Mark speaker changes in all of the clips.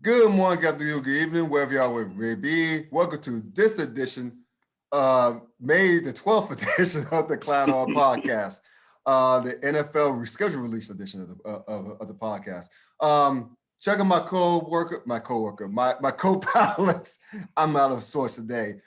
Speaker 1: Good morning, good afternoon, good evening, wherever y'all may be. Welcome to this edition, May the 12th edition of the Klown podcast, the NFL reschedule release edition of the podcast. Check out my co-pilots. I'm out of sorts today.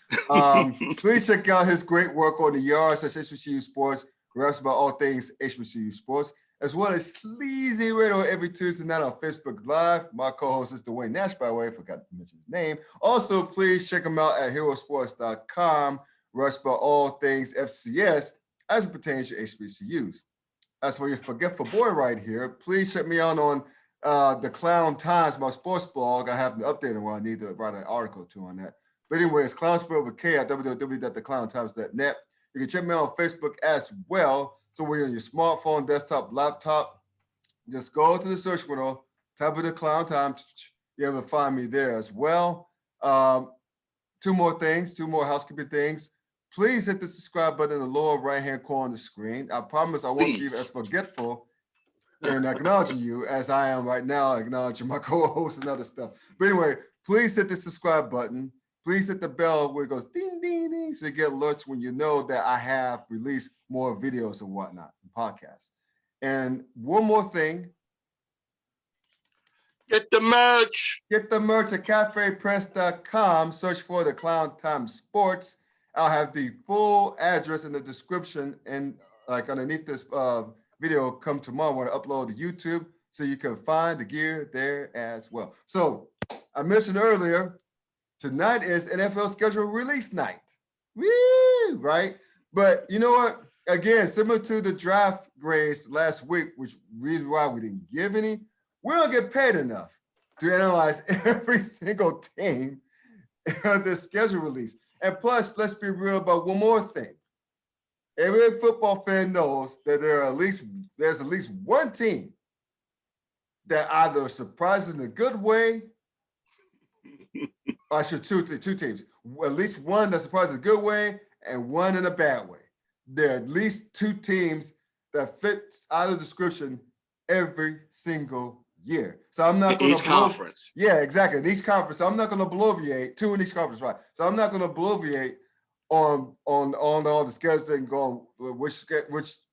Speaker 1: Please check out his great work on the yards at HBCU Sports, raps about all things HBCU Sports, as well as Sleazy Radio every Tuesday night on Facebook Live. My co-host is Dwayne Nash, by the way. I forgot to mention his name. Also, please check him out at herosports.com, where I about all things FCS as it pertains to HBCUs. As for your forgetful boy right here, please check me out on the Klown Times, my sports blog. I haven't updated one. I need to write an article too on that. But anyway, it's Klown spelled with K at www.theklowntimes.net. You can check me out on Facebook as well. So when you're on your smartphone, desktop, laptop, just go to the search window, type in the Klown Times. You're able to find me there as well. Two more housekeeping things. Please hit the subscribe button in the lower right-hand corner of the screen. I promise I won't be as forgetful in acknowledging you as I am right now, acknowledging my co-host and other stuff. But anyway, please hit the subscribe button. Please hit the bell where it goes ding, ding, ding, so you get alerts when you know that I have released more videos and whatnot, and podcasts. And one more thing.
Speaker 2: Get the merch.
Speaker 1: Get the merch at cafepress.com. Search for the Klown Times Sports. I'll have the full address in the description and like underneath this video come tomorrow when I upload to YouTube, so you can find the gear there as well. So I mentioned earlier, tonight is NFL schedule release night. Woo, right? But you know what? Again, similar to the draft grades last week, which reason why we didn't give any, we don't get paid enough to analyze every single team on the schedule release. And plus, let's be real about one more thing. Every football fan knows that there's at least one team that either surprises in a good way. I should two teams. At least one that surprises in a good way and one in a bad way. There are at least two teams that fit either description every single year. So I'm not going to
Speaker 2: conference.
Speaker 1: Yeah, exactly. In each conference. So I'm not going to bloviate. Two in each conference, right? So I'm not going to bloviate on all the schedules and go which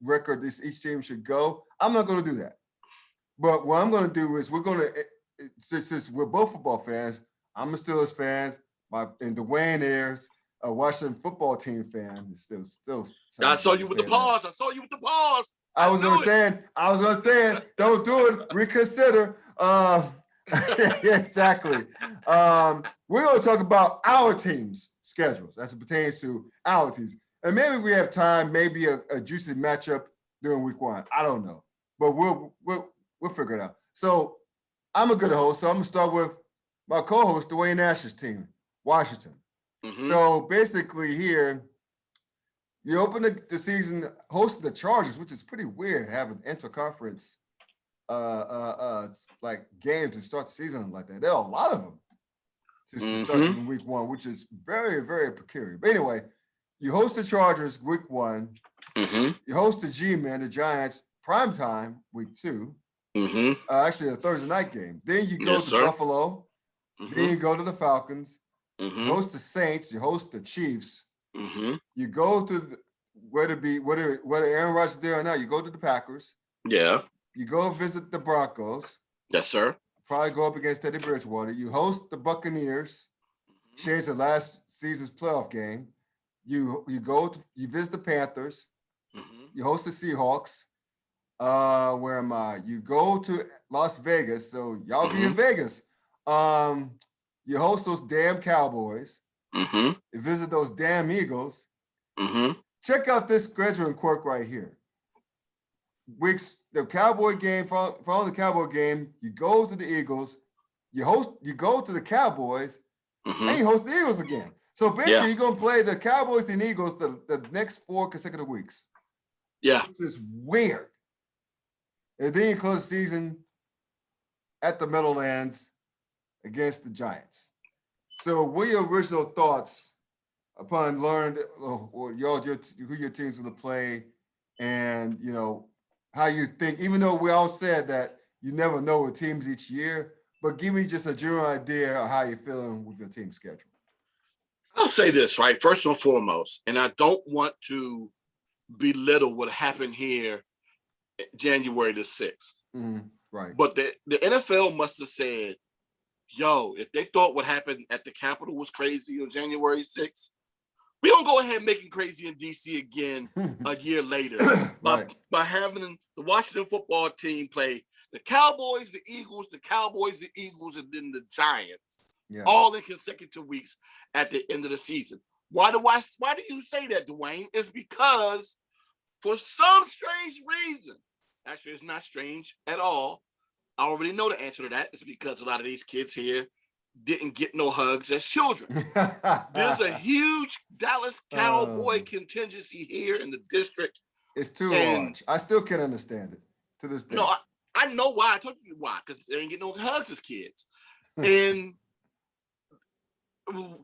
Speaker 1: record each team should go. I'm not going to do that. But what I'm going to do is we're going to, since we're both football fans, I'm a Steelers fan, and Dwayne Ayers, a Washington football team fan, is still.
Speaker 2: I saw you with the pause.
Speaker 1: I was gonna say, don't do it. Reconsider. Exactly. We're gonna talk about our team's schedules as it pertains to our teams, and maybe we have time, maybe a juicy matchup during week one. I don't know, but we'll figure it out. So I'm a good host, so I'm gonna start with my co-host, Dwayne Nash's team, Washington. Mm-hmm. So basically here, you open the season hosting the Chargers, which is pretty weird, having interconference like games to start the season like that. There are a lot of them to start in week one, which is very, very peculiar. But anyway, you host the Chargers week one. Mm-hmm. You host the G-Men, the Giants, primetime week two. Mm-hmm. Actually, a Thursday night game. Then you go to Buffalo. Mm-hmm. Then you go to the Falcons. Mm-hmm. You host the Saints. You host the Chiefs. Mm-hmm. You go to whether Aaron Rodgers is there or not. You go to the Packers.
Speaker 2: Yeah.
Speaker 1: You go visit the Broncos.
Speaker 2: Yes, sir.
Speaker 1: Probably go up against Teddy Bridgewater. You host the Buccaneers. Change the last season's playoff game. You visit the Panthers. Mm-hmm. You host the Seahawks. Where am I? You go to Las Vegas. So y'all be in Vegas. You host those damn Cowboys. Mm-hmm. You visit those damn Eagles. Mm-hmm. Check out this scheduling quirk right here. The Cowboy game, following the Cowboy game, you go to the Eagles, you go to the Cowboys, and you host the Eagles again. So basically, you're gonna play the Cowboys and Eagles the next 4 consecutive weeks.
Speaker 2: Yeah,
Speaker 1: which is weird. And then you close the season at the Meadowlands against the Giants. So, what are your original thoughts upon learning who your team's going to play, and how you think? Even though we all said that you never know with teams each year, but give me just a general idea of how you're feeling with your team schedule.
Speaker 2: I'll say this, right? First and foremost, and I don't want to belittle what happened here January the 6th.
Speaker 1: Right.
Speaker 2: But the NFL must have said, yo, if they thought what happened at the Capitol was crazy on January 6th, we're going to go ahead and make it crazy in D.C. again a year later
Speaker 1: Right.
Speaker 2: by having the Washington football team play the Cowboys, the Eagles, the Cowboys, the Eagles, and then the Giants, all in consecutive weeks at the end of the season. Why do you say that, Dwayne? It's because for some strange reason, actually it's not strange at all, I already know the answer to that. It's because a lot of these kids here didn't get no hugs as children. There's a huge Dallas Cowboy contingency here in the district.
Speaker 1: It's too large. I still can't understand it to this day.
Speaker 2: No, I know why. I told you why, because they didn't get no hugs as kids. And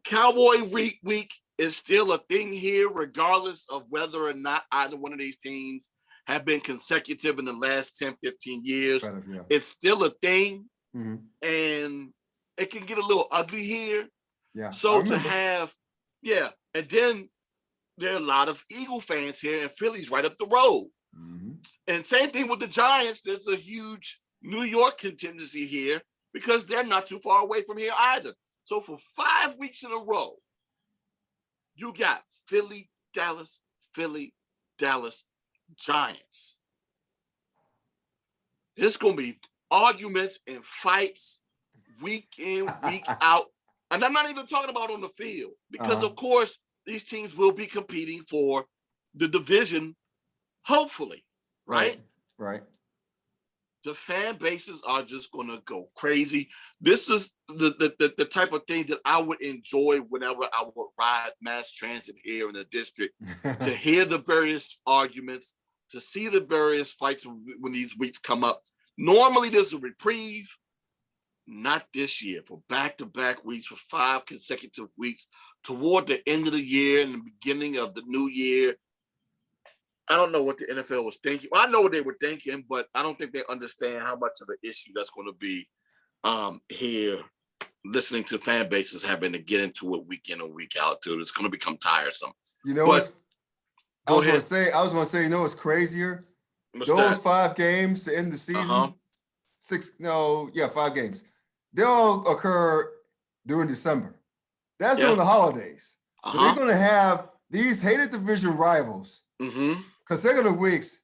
Speaker 2: Cowboy week is still a thing here, regardless of whether or not either one of these teams have been consecutive in the last 10, 15 years. It's still a thing. And it can get a little ugly here.
Speaker 1: Yeah.
Speaker 2: So to have, and then there are a lot of Eagle fans here, and Philly's right up the road. And same thing with the Giants. There's a huge New York contingency here because they're not too far away from here either. So for 5 weeks in a row, you got Philly, Dallas, Giants. It's going to be arguments and fights week in, week out. And I'm not even talking about on the field because, of course, these teams will be competing for the division, hopefully, right?
Speaker 1: Right.
Speaker 2: The fan bases are just going to go crazy. This is the type of thing that I would enjoy whenever I would ride mass transit here in the district, to hear the various arguments, to see the various fights when these weeks come up. Normally, there's a reprieve. Not this year. For back-to-back weeks, for 5 consecutive weeks, toward the end of the year and the beginning of the new year. I don't know what the NFL was thinking. Well, I know what they were thinking, but I don't think they understand how much of an issue that's going to be here, listening to fan bases having to get into it week in and week out, too. It's going to become tiresome.
Speaker 1: You know
Speaker 2: what?
Speaker 1: I was going to say, you know what's crazier? Those 5 games to end the season, 5 games. They all occur during December. That's during the holidays. So they're going to have these hated division rivals consecutive weeks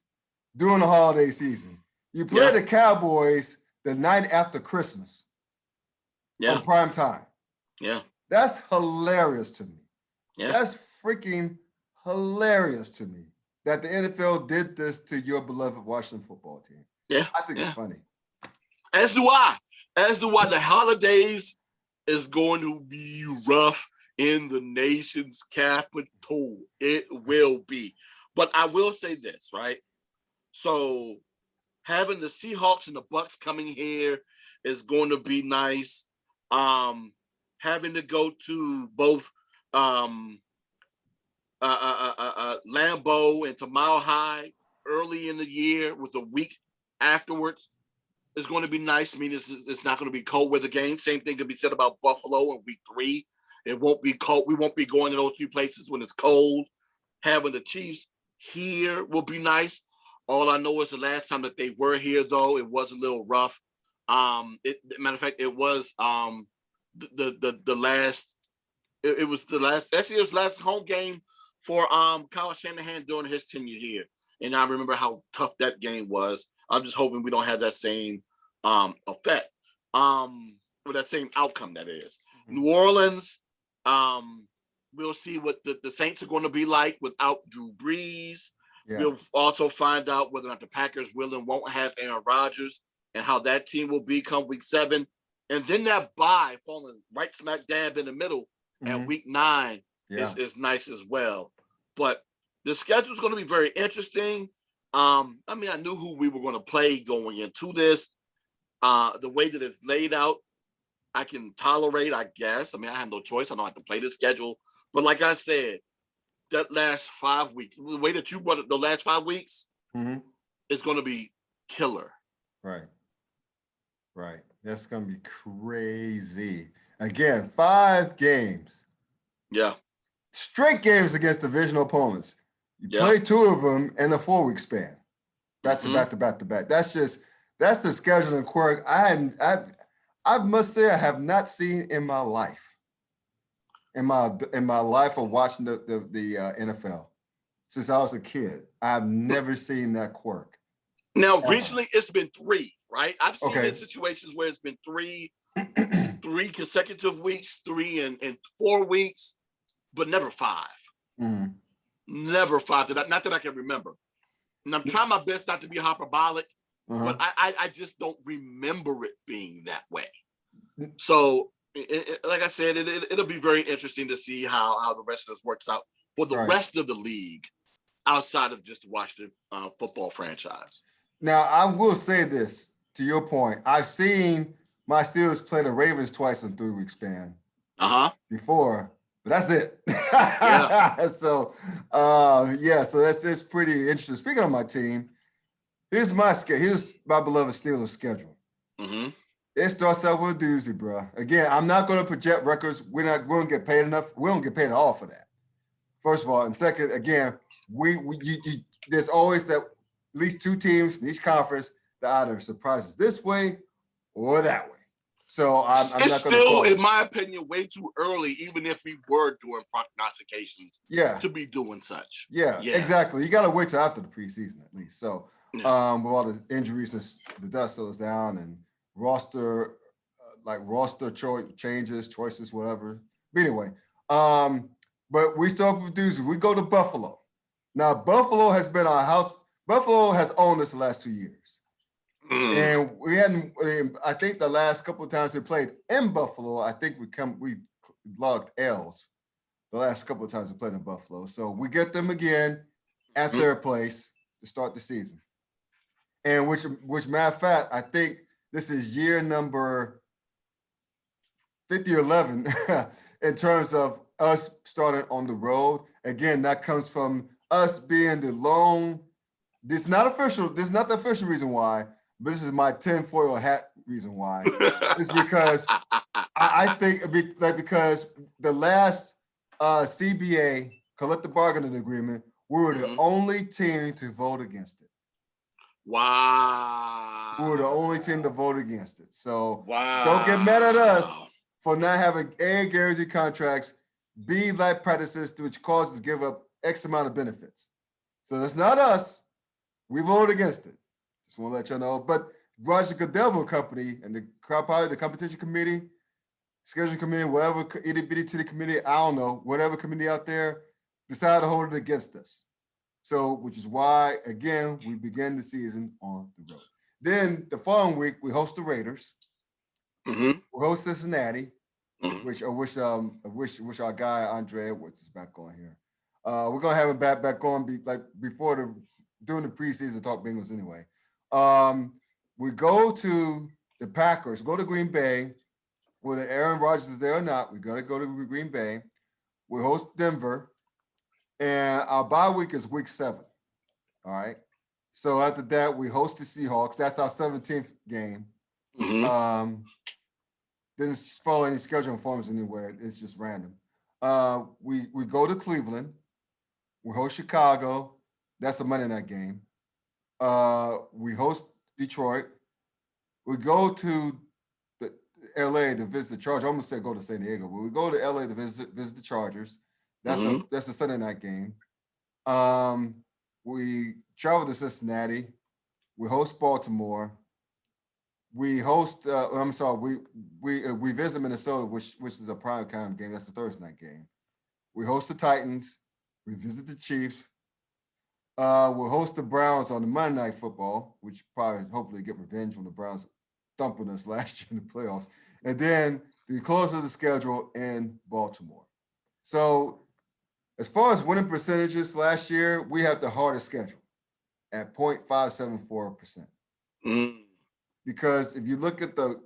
Speaker 1: during the holiday season. You play the Cowboys the night after Christmas on prime time.
Speaker 2: Yeah.
Speaker 1: That's hilarious to me.
Speaker 2: Yeah.
Speaker 1: That's freaking hilarious to me that the NFL did this to your beloved Washington football team.
Speaker 2: Yeah.
Speaker 1: I think it's funny.
Speaker 2: As do I. The holidays is going to be rough in the nation's capital. It will be. But I will say this, right? So having the Seahawks and the Bucks coming here is going to be nice. Having to go to both Lambeau and to Mile High early in the year with a week afterwards is going to be nice. I mean, it's not going to be cold weather game. Same thing could be said about Buffalo in week 3. It won't be cold. We won't be going to those 2 places when it's cold. Having the Chiefs here will be nice. All I know is the last time that they were here, though, it was a little rough. Matter of fact, it was the last. It was the last. Actually, it was the last home game for Kyle Shanahan during his tenure here, and I remember how tough that game was. I'm just hoping we don't have that same effect, or that same outcome. That is New Orleans. We'll see what the Saints are going to be like without Drew Brees. Yeah. We'll also find out whether or not the Packers will and won't have Aaron Rodgers and how that team will be come week 7. And then that bye falling right smack dab in the middle at week 9 is nice as well. But the schedule is going to be very interesting. I mean, I knew who we were going to play going into this. The way that it's laid out, I can tolerate, I guess. I mean, I have no choice. I don't have to play the schedule. But like I said, that last 5 weeks, the way that you brought it, the last 5 weeks, is going to be killer.
Speaker 1: Right. That's gonna be crazy. Again, 5 games.
Speaker 2: Yeah.
Speaker 1: Straight games against divisional opponents. You play 2 of them in a 4-week span. Back to back to back to back. That's the scheduling quirk I must say I have not seen in my life. In my life of watching the NFL since I was a kid. I've never seen that quirk.
Speaker 2: Now, recently it's been 3, right? I've seen
Speaker 1: Okay.
Speaker 2: in situations where it's been 3 consecutive weeks, 3 and 4 weeks, but never 5.
Speaker 1: Mm-hmm.
Speaker 2: Never 5. Not that I can remember. And I'm trying my best not to be hyperbolic, but I just don't remember it being that way. So, like I said, it'll be very interesting to see how the rest of this works out for the rest of the league outside of just the Washington football franchise.
Speaker 1: Now, I will say this to your point. I've seen my Steelers play the Ravens twice in 3-week span before, but that's it.
Speaker 2: Yeah.
Speaker 1: So, so it's pretty interesting. Speaking of my team, here's my beloved Steelers schedule.
Speaker 2: Mm-hmm.
Speaker 1: It starts out with a doozy, bro. Again, I'm not going to project records. We're not going to get paid enough. We don't get paid at all for that. First of all, and second, again, there's always that at least 2 teams in each conference that either surprises this way or that way. So I'm not going to.
Speaker 2: It's still, in my opinion, way too early, even if we were doing prognostications. To be doing such.
Speaker 1: Yeah, exactly. You got to wait till after the preseason at least. So with all the injuries, since the dust settles down and roster choices, whatever. But anyway, but we start with doozy. We go to Buffalo. Now, Buffalo has been our house. Buffalo has owned us the last 2 years. And I think the last couple of times we played in Buffalo, I think we logged L's the last couple of times we played in Buffalo. So we get them again at their place to start the season. And which matter of fact, I think this is year number 50 or 11 in terms of us starting on the road. Again, that comes from us being the lone. This is not official. This is not the official reason why, but this is my tinfoil hat reason why. It's because I think because the last CBA collective bargaining agreement, we were the only team to vote against it.
Speaker 2: Wow.
Speaker 1: We were the only team to vote against it. So don't get mad at us for not having A, guaranteed contracts, B, life practices, which causes give up X amount of benefits. So that's not us. We voted against it. Just want to let you know. But Roger Goodell Company and probably the competition committee, scheduling committee, whatever itty bitty to the committee, I don't know, whatever committee out there, decided to hold it against us. So, which is why, again, we begin the season on the road. Then the following week, we host the Raiders. We host Cincinnati, which I wish our guy Andre Edwards is back on here. We're gonna have him back on during the preseason talk Bengals anyway. We go to the Packers, go to Green Bay, whether Aaron Rodgers is there or not. We're gonna go to Green Bay. We host Denver, and our bye week is week 7. All right. So after that, we host the Seahawks. That's our 17th game. Then it's following any scheduling forms anywhere. It's just random. We go to Cleveland. We host Chicago. That's a Monday night game. We host Detroit. We go to LA to visit the Chargers. I almost said go to San Diego, but we go to LA to visit the Chargers. That's a Sunday night game. We travel to Cincinnati. We host Baltimore. We host. We visit Minnesota, which is a prime time game. That's a Thursday night game. We host the Titans. We visit the Chiefs. We'll host the Browns on the Monday Night Football, which hopefully get revenge from the Browns thumping us last year in the playoffs. And then the close of the schedule in Baltimore. So as far as winning percentages last year, we had the hardest schedule at 0.574%. Because if you look at the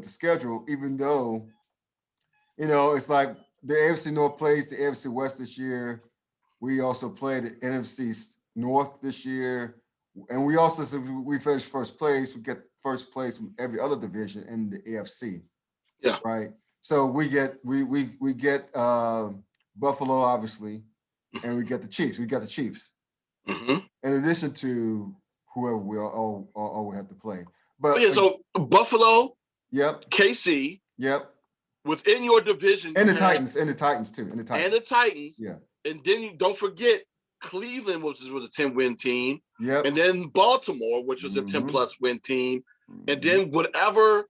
Speaker 1: schedule, even though, it's like the AFC North plays the AFC West this year. We also played the NFC North this year. And we also, if we finish first place, we get first place from every other division in the AFC.
Speaker 2: Yeah.
Speaker 1: Right. So we get Buffalo, obviously, and we get the Chiefs. We got the Chiefs.
Speaker 2: Mm-hmm.
Speaker 1: In addition to whoever we all we have to play. But
Speaker 2: so Buffalo,
Speaker 1: yep,
Speaker 2: KC,
Speaker 1: yep.
Speaker 2: Within your division,
Speaker 1: And the Titans, and the Titans too. And the Titans.
Speaker 2: Yeah. And then you don't forget Cleveland, which was a 10-win team.
Speaker 1: Yep.
Speaker 2: And then Baltimore, which was a 10+ win teim. And then whatever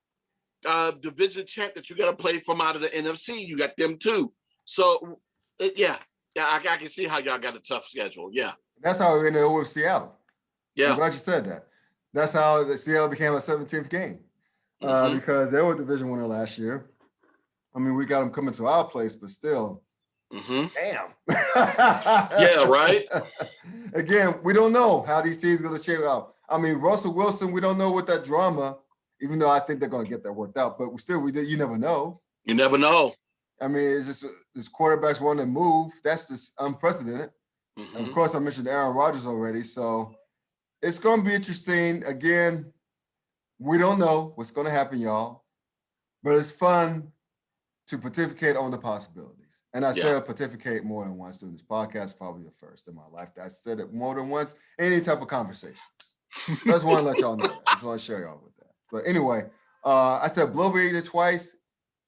Speaker 2: division champ that you got to play from out of the NFC, you got them too. So, I can see how y'all got a tough schedule. Yeah.
Speaker 1: That's how we ended up with Seattle.
Speaker 2: Yeah.
Speaker 1: I'm glad you said that. That's how the Seattle became a 17th game because they were division winner last year. I mean, we got them coming to our place, but still, damn.
Speaker 2: Yeah, right?
Speaker 1: Again, we don't know how these teams are going to shape out. I mean, Russell Wilson, we don't know what that drama, even though I think they're going to get that worked out, but you never know.
Speaker 2: You never know.
Speaker 1: I mean, it's just this quarterbacks want to move. That's just unprecedented. And of course, I mentioned Aaron Rodgers already, so it's going to be interesting. Again, we don't know what's going to happen, y'all, but it's fun to pontificate on the possibilities. And I said pontificate more than once during this podcast, probably the first in my life. I said it more than once, any type of conversation. I just want to let y'all know that. I just want to share y'all with that. But anyway, I said bloviate twice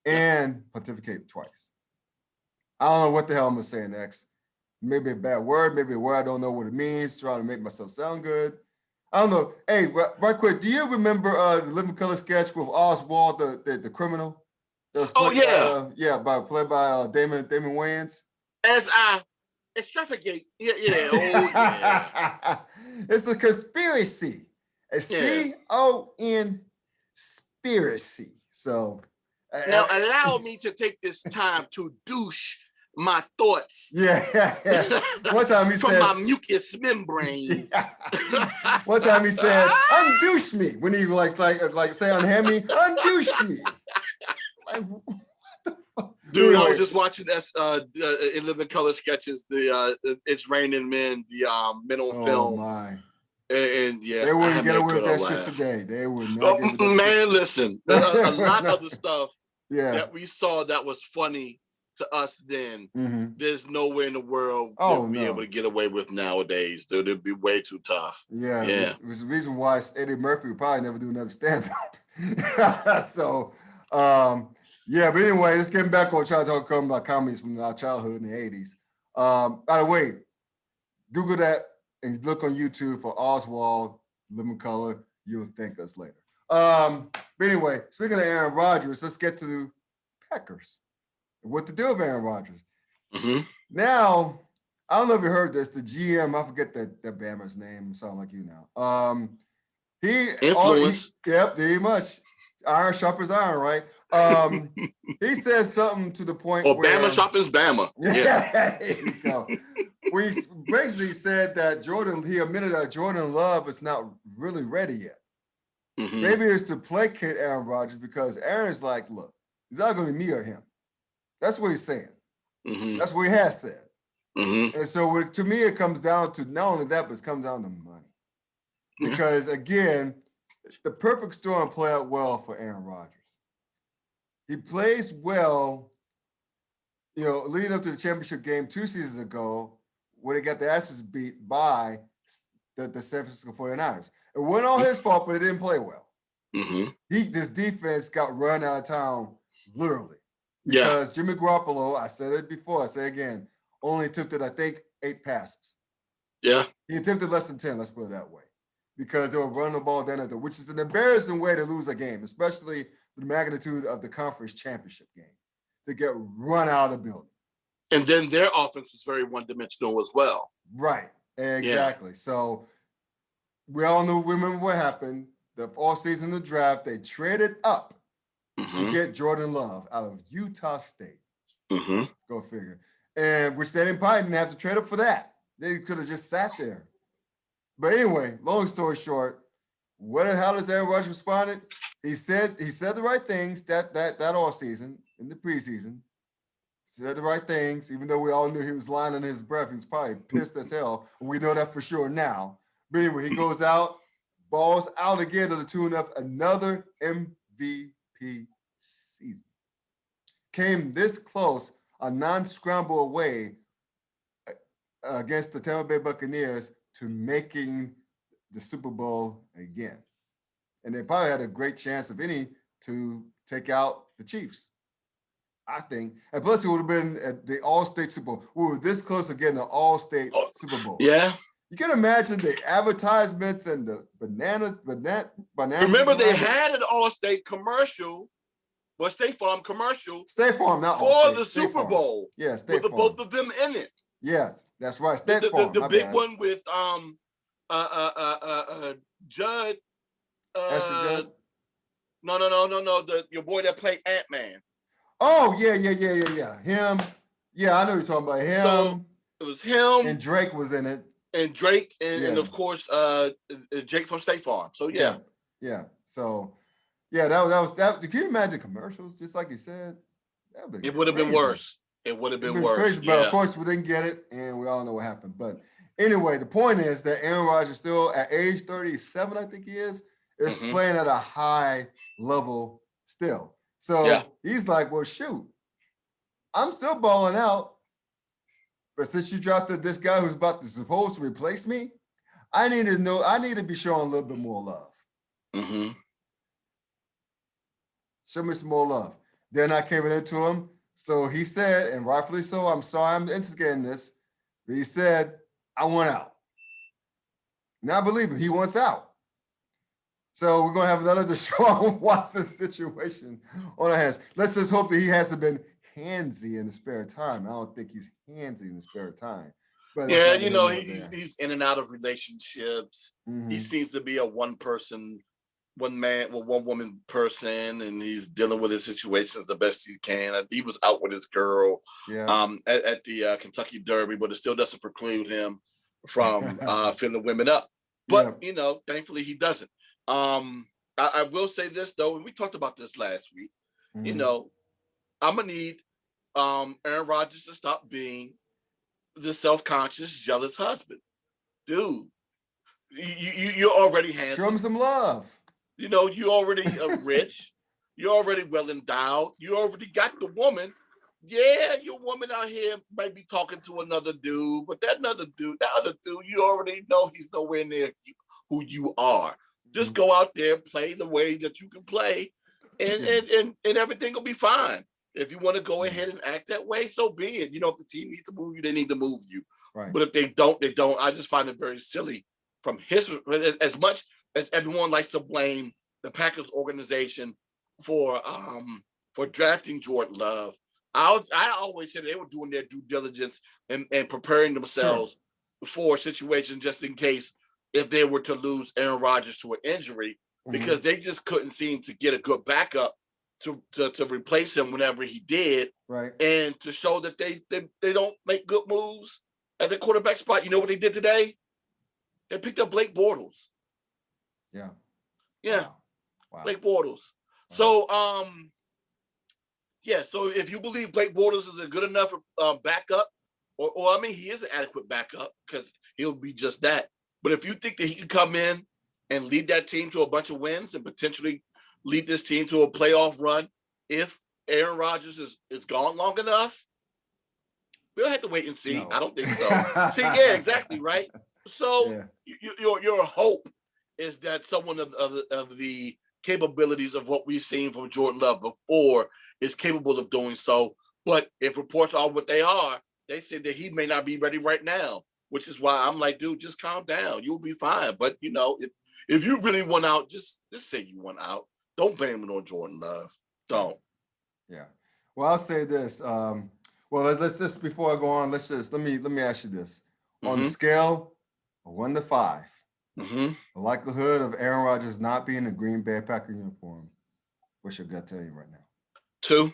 Speaker 1: and pontificate twice. I don't know what the hell I'm going to say next. Maybe a bad word, maybe a word I don't know what it means, trying to make myself sound good. I don't know. Hey, right quick, do you remember the Living Color sketch with Oswald, the criminal? Played by Damon Wayans.
Speaker 2: As I extravagate. Yeah. Oh, yeah.
Speaker 1: It's a conspiracy. A C-O-N conspiracy. So
Speaker 2: now allow me to take this time to douche my thoughts.
Speaker 1: Yeah. One time he
Speaker 2: from
Speaker 1: said,
Speaker 2: my mucous membrane.
Speaker 1: One time he said, "Undouche me." When he like say unhand me, "Undouche me."
Speaker 2: Dude, anyway. I was just watching this in Living Color sketches. The It's Raining Men, the mental film.
Speaker 1: My.
Speaker 2: And
Speaker 1: they wouldn't get away with that shit today. They would not.
Speaker 2: Man, listen, a lot of the stuff that we saw that was funny to us then, there's nowhere in the world we'll be able to get away with nowadays. Dude, it'd be way too tough.
Speaker 1: Yeah. It was the reason why Eddie Murphy would probably never do another stand-up. So, but anyway, let's get back on trying to talk about comedies from our childhood in the 80s. By the way, Google that and look on YouTube for Oswald, Living Color. You'll thank us later. But anyway, speaking of Aaron Rodgers, let's get to the Packers. What to do with Aaron Rodgers. Now, I don't know if you heard this, the GM, I forget that Bama's name, sound like you now. Very much. Iron sharp as iron, right? He said something to the point where
Speaker 2: Bama sharp as Bama.
Speaker 1: Yeah. There you go. Where he basically said that he admitted that Jordan Love is not really ready yet. Maybe it's to placate Aaron Rodgers because Aaron's like, look, it's not going to be me or him. That's what he's saying. That's what he has said. And so to me, it comes down to not only that, but it comes down to money. Because again, it's the perfect storm play out well for Aaron Rodgers. He plays well, leading up to the championship game 2 seasons ago, where they got the asses beat by the San Francisco 49ers. It wasn't all his fault, but it didn't play well. This defense got run out of town, literally. Because Jimmy Garoppolo, I said it before, I say again, only attempted, I think, 8 passes. Yeah. He attempted less than 10, let's put it that way. Because they were running the ball down there, which is an embarrassing way to lose a game, especially the magnitude of the conference championship game, to get run out of the building.
Speaker 2: And then their offense was very one-dimensional as well.
Speaker 1: Right. Exactly. Yeah. So we all remember what happened. The offseason, the draft, they traded up to get Jordan Love out of Utah State. Go figure. And which they didn't have to trade up for that. They could have just sat there. But anyway, long story short, how does Aaron Rodgers responded? He said the right things that offseason in the preseason. Said the right things, even though we all knew he was lying under his breath. He was probably pissed as hell. We know that for sure now. But anyway, he goes out, balls out again to the tune of another MVP season. Came this close, a non-scramble away against the Tampa Bay Buccaneers to making the Super Bowl again. And they probably had a great chance, if any, to take out the Chiefs, I think. And plus, it would have been at the All-State Super Bowl. We were this close to getting the All-State Super Bowl.
Speaker 2: Yeah.
Speaker 1: You can imagine the advertisements and the bananas.
Speaker 2: Remember, they had an All-State commercial, State Farm commercial.
Speaker 1: State Farm, not
Speaker 2: for
Speaker 1: All-State.
Speaker 2: the Super Bowl.
Speaker 1: Yeah, State
Speaker 2: with
Speaker 1: Farm.
Speaker 2: Both of them in it.
Speaker 1: Yes, that's right. State Farm.
Speaker 2: The big one with Judd.
Speaker 1: Judd?
Speaker 2: No. Your boy that played Ant-Man.
Speaker 1: Oh, yeah. Him. Yeah, I know you're talking about him.
Speaker 2: So it was him.
Speaker 1: And Drake was in it.
Speaker 2: And Drake and of course Jake from State Farm. So yeah.
Speaker 1: So yeah, that was. Can you imagine commercials? Just like you said,
Speaker 2: it would have been worse. It would have been worse.
Speaker 1: Crazy, but of course we didn't get it, and we all know what happened. But anyway, the point is that Aaron Rodgers still at age 37, I think he is playing at a high level still. So he's like, well, shoot, I'm still balling out. But since you drafted this guy who's supposed to replace me, I need to be showing a little bit more love.
Speaker 2: Mm-hmm.
Speaker 1: Show me some more love. They're not caving into him. So he said, and rightfully so, I'm sorry I'm instigating this, but he said, I want out. Now I believe him. He wants out. So we're going to have another Deshaun Watson situation on our hands. Let's just hope that he hasn't been handsy in the spare time. I don't think he's handsy in the spare time. But
Speaker 2: yeah, he's in and out of relationships. Mm-hmm. He seems to be a one woman person, and he's dealing with his situations the best he can. He was out with his girl at the Kentucky Derby, but it still doesn't preclude him from filling women up. But thankfully he doesn't. I will say this though, and we talked about this last week. Mm-hmm. I'm gonna need Aaron Rodgers to stop being the self-conscious, jealous husband. Dude, you're already handsome.
Speaker 1: Show him some love.
Speaker 2: You already rich. You're already well endowed. You already got the woman. Yeah, your woman out here might be talking to another dude, but that other dude, you already know he's nowhere near who you are. Just go out there, play the way that you can play, and everything will be fine. If you want to go ahead and act that way, so be it. If the team needs to move you, they need to move you.
Speaker 1: Right.
Speaker 2: But if they don't, they don't. I just find it very silly from as much as everyone likes to blame the Packers organization for drafting Jordan Love. I always said they were doing their due diligence and preparing themselves for a situation just in case if they were to lose Aaron Rodgers to an injury, because they just couldn't seem to get a good backup to replace him whenever he did,
Speaker 1: right? And
Speaker 2: to show that they don't make good moves at the quarterback spot. You know what they did today? They picked up Blake Bortles. Yeah. Wow. Blake Bortles. Wow. So so if you believe Blake Bortles is a good enough backup, or he is an adequate backup because he'll be just that. But if you think that he can come in and lead that team to a bunch of wins and potentially lead this team to a playoff run, if Aaron Rodgers is gone long enough, we'll have to wait and see. No. I don't think so. See, yeah, exactly, right? So your hope is that someone of the capabilities of what we've seen from Jordan Love before is capable of doing so. But if reports are what they are, they say that he may not be ready right now, which is why I'm like, dude, just calm down. You'll be fine. But, if you really want out, just say you want out. Don't blame it on Jordan Love. Don't.
Speaker 1: Yeah. Well, I'll say this. Let's just, before I go on, let me ask you this. On the scale of 1 to 5, the likelihood of Aaron Rodgers not being in a Green Bay Packer uniform, what's your gut tell you right now? 2.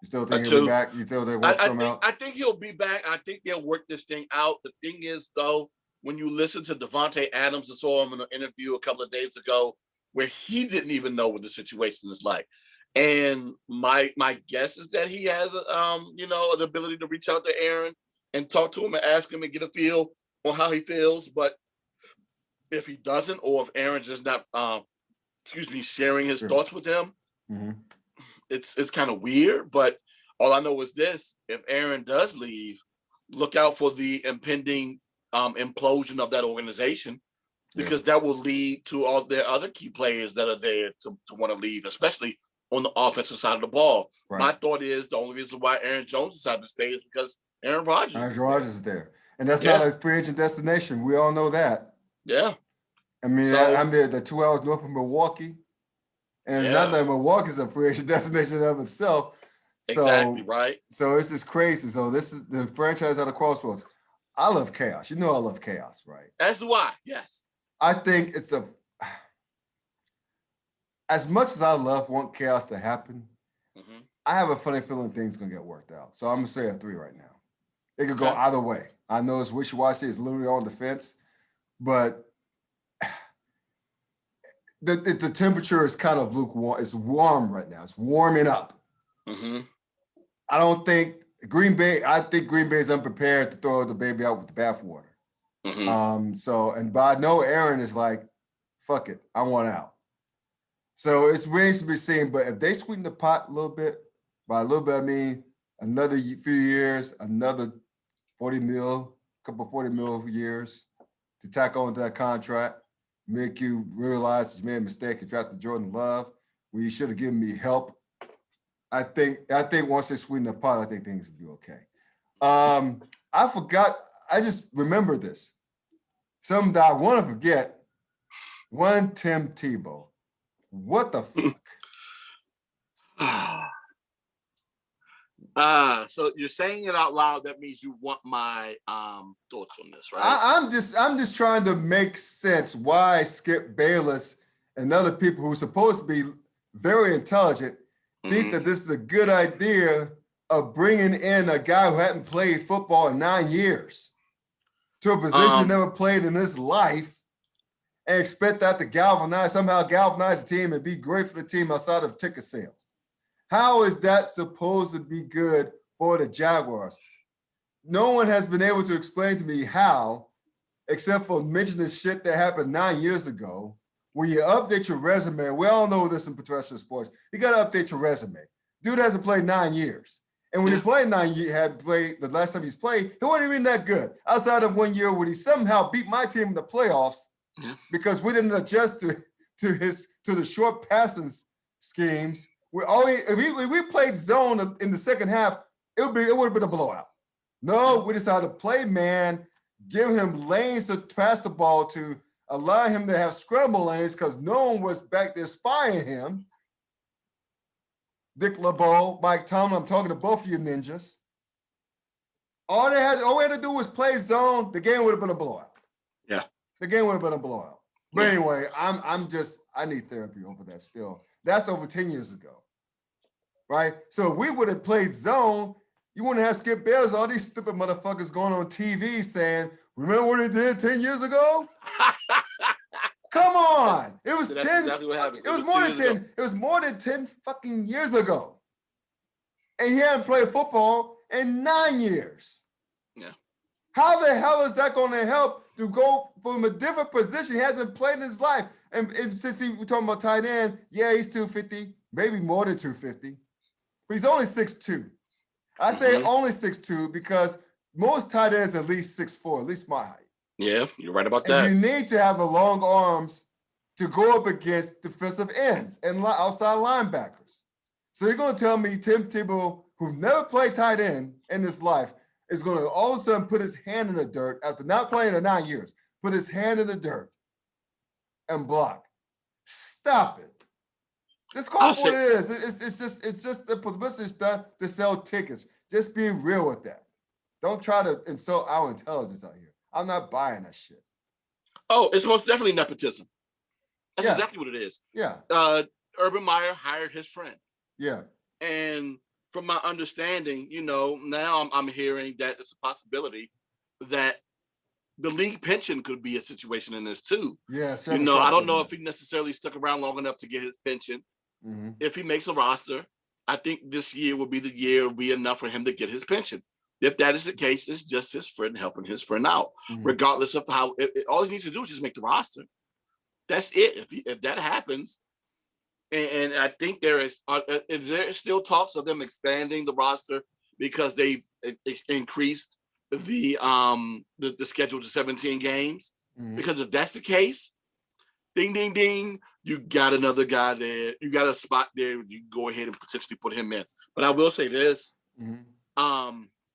Speaker 1: You still think he'll be back? You still think
Speaker 2: I think he'll be back. I think they'll work this thing out. The thing is, though, when you listen to Devontae Adams, I saw him in an interview a couple of days ago where he didn't even know what the situation is like. And my guess is that he has the ability to reach out to Aaron and talk to him and ask him and get a feel on how he feels. But if he doesn't, or if Aaron's just not, sharing his thoughts with him, it's kind of weird. But all I know is this: if Aaron does leave, look out for the impending implosion of that organization, because that will lead to all their other key players that are there to want to leave, especially on the offensive side of the ball. Right. My thought is the only reason why Aaron Jones decided to stay is because Aaron Rodgers is there.
Speaker 1: And that's not a free agent destination. We all know that.
Speaker 2: Yeah.
Speaker 1: I mean, I'm there, the 2 hours north of Milwaukee. And it's not that Milwaukee's a free agent destination of itself. So,
Speaker 2: exactly, right.
Speaker 1: So it's just crazy. So this is the franchise at a crossroads. I love chaos. You know I love chaos, right?
Speaker 2: As do I, yes.
Speaker 1: I think it's as much as I want chaos to happen, I have a funny feeling things going to get worked out. So I'm going to say a 3 right now. It could go either way. I know it's wishy-washy. It's literally on the fence. But the temperature is kind of lukewarm. It's warm right now. It's warming up. I don't think Green Bay is unprepared to throw the baby out with the bathwater. But I know Aaron is like, fuck it, I want out. So it's remains to be seen. But if they sweeten the pot a little bit, by a little bit I mean another few years, another 40 mil years to tack on to that contract, make you realize that you made a mistake and drafted Jordan Love when you should have given me help. I think once they sweeten the pot, I think things will be okay. I forgot. I just remember this. Something that I want to forget. One Tim Tebow. What the fuck?
Speaker 2: So you're saying it out loud. That means you want my thoughts on this, right?
Speaker 1: I'm just trying to make sense why Skip Bayless and other people who are supposed to be very intelligent think that this is a good idea of bringing in a guy who hadn't played football in 9 years to a position he never played in his life and expect that to somehow galvanize the team and be great for the team outside of ticket sales. How is that supposed to be good for the Jaguars? No one has been able to explain to me how, except for mentioning the shit that happened 9 years ago. When you update your resume, we all know this in professional sports, you got to update your resume. Dude hasn't played 9 years. And when he played 9 years, the last time he's played, he wasn't even that good. Outside of 1 year when he somehow beat my team in the playoffs because we didn't adjust to the short passing schemes. If we played zone in the second half, it would have been a blowout. No, we decided to play man, give him lanes to pass the ball to, allow him to have scramble lanes because no one was back there spying him. Dick LeBeau, Mike Tomlin, I'm talking to both of you ninjas. All we had to do was play zone. The game would have been a blowout.
Speaker 2: Yeah.
Speaker 1: The game would have been a blowout. But anyway, I need therapy over that still. That's over 10 years ago. Right? So if we would have played zone, you wouldn't have Skip Bayless, all these stupid motherfuckers going on TV saying, remember what he did 10 years ago? Come on. It was 10. Exactly what happened. It was more than 10. Ago. It was more than 10 fucking years ago. And he hadn't played football in 9 years.
Speaker 2: Yeah.
Speaker 1: How the hell is that going to help to go from a different position he hasn't played in his life? And since we're talking about tight end, he's 250, maybe more than 250. But he's only 6'2". I say only 6'2" because most tight ends at least 6'4", at least my height.
Speaker 2: Yeah, you're right about that.
Speaker 1: And you need to have the long arms to go up against defensive ends and outside linebackers. So you're going to tell me Tim Tebow, who never played tight end in his life, is going to all of a sudden put his hand in the dirt after not playing in 9 years, put his hand in the dirt and block. Stop it. Just call it what it is. It's just the publicity stuff to sell tickets. Just be real with that. Don't try to insult our intelligence out here. I'm not buying that shit.
Speaker 2: Oh, it's most definitely nepotism. That's exactly what it is.
Speaker 1: Yeah.
Speaker 2: Urban Meyer hired his friend.
Speaker 1: Yeah.
Speaker 2: And from my understanding, now I'm hearing that it's a possibility that the league pension could be a situation in this too.
Speaker 1: Yeah.
Speaker 2: I don't know if he necessarily stuck around long enough to get his pension. If he makes a roster, I think this year will be the year will be enough for him to get his pension. If that is the case, it's just his friend helping his friend out, regardless of how. All he needs to do is just make the roster. That's it. If that happens, and I think is there still talks of them expanding the roster because they've increased the schedule to 17 games. Because if that's the case, ding ding ding, you got another guy there. You got a spot there. You can go ahead and potentially put him in. But I will say this.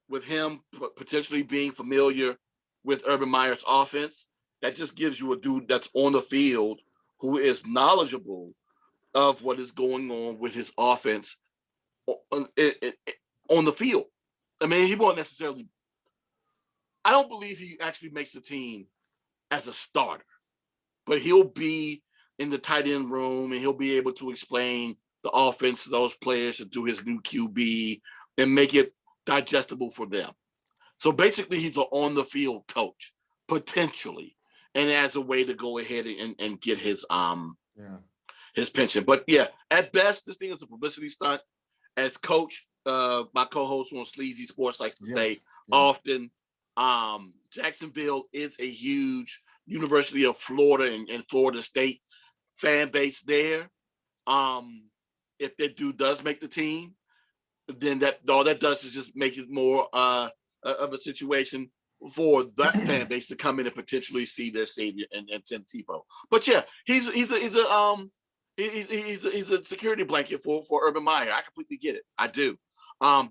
Speaker 2: With him potentially being familiar with Urban Meyer's offense, that just gives you a dude that's on the field who is knowledgeable of what is going on with his offense on the field. I mean, he won't necessarily. I don't believe he actually makes the team as a starter, but he'll be in the tight end room and he'll be able to explain the offense to those players and do his new QB and make it digestible for them. So basically he's an on the field coach potentially, and as a way to go ahead and get his pension. But yeah, at best this thing is a publicity stunt. As coach, my co-host on Sleazy Sports likes to say often, Jacksonville is a huge University of Florida and Florida State fan base there. If that dude does make the team, then that all that does is just make it more of a situation for that fan base to come in and potentially see their savior and Tim Tebow. But yeah, he's a security blanket for Urban Meyer. I completely get it. I do.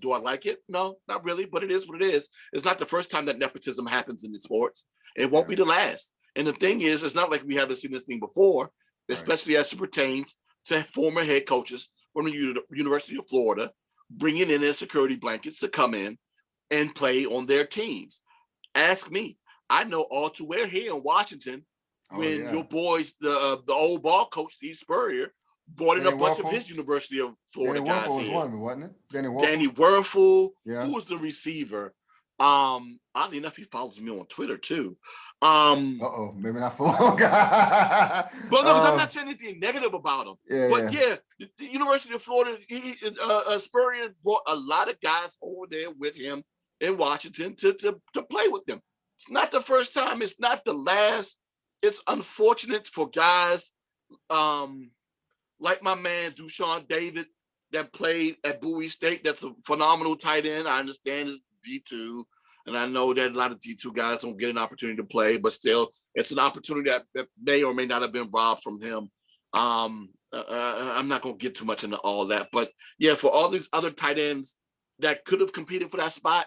Speaker 2: Do I like it? No, not really, but it is what it is. It's not the first time that nepotism happens in the sports. It won't be the last. And the thing is, it's not like we haven't seen this thing before, especially as it pertains to former head coaches from the University of Florida, bringing in their security blankets to come in and play on their teams. Ask me. I know all too well here in Washington when your boys, the old ball coach, Steve Spurrier, brought in a bunch of his University of Florida guys
Speaker 1: was
Speaker 2: here.
Speaker 1: one, wasn't it?
Speaker 2: Danny Werfel. Who was the receiver? Oddly enough, he follows me on Twitter too.
Speaker 1: Maybe not for long.
Speaker 2: But no, I'm not saying anything negative about him. The University of Florida, Spurrier brought a lot of guys over there with him in Washington to play with them. It's not the first time. It's not the last. It's unfortunate for guys like my man Dushawn David that played at Bowie State. That's a phenomenal tight end. I understand it's D2, and I know that a lot of D2 guys don't get an opportunity to play, but still, it's an opportunity that may or may not have been robbed from him. I'm not going to get too much into all that, but yeah, for all these other tight ends that could have competed for that spot,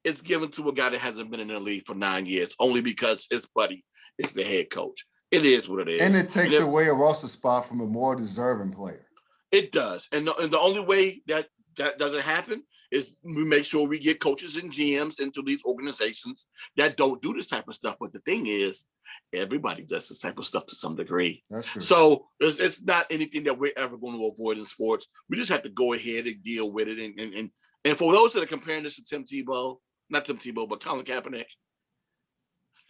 Speaker 2: it's given to a guy that hasn't been in the league for 9 years, only because his buddy is the head coach. It is what it is.
Speaker 1: And it takes away a roster spot from a more deserving player.
Speaker 2: It does. And the only way that doesn't happen is we make sure we get coaches and GMs into these organizations that don't do this type of stuff. But the thing is, everybody does this type of stuff to some degree.
Speaker 1: That's true.
Speaker 2: So it's not anything that we're ever going to avoid in sports. We just have to go ahead and deal with it. And for those that are comparing this to Tim Tebow, not Tim Tebow, but Colin Kaepernick,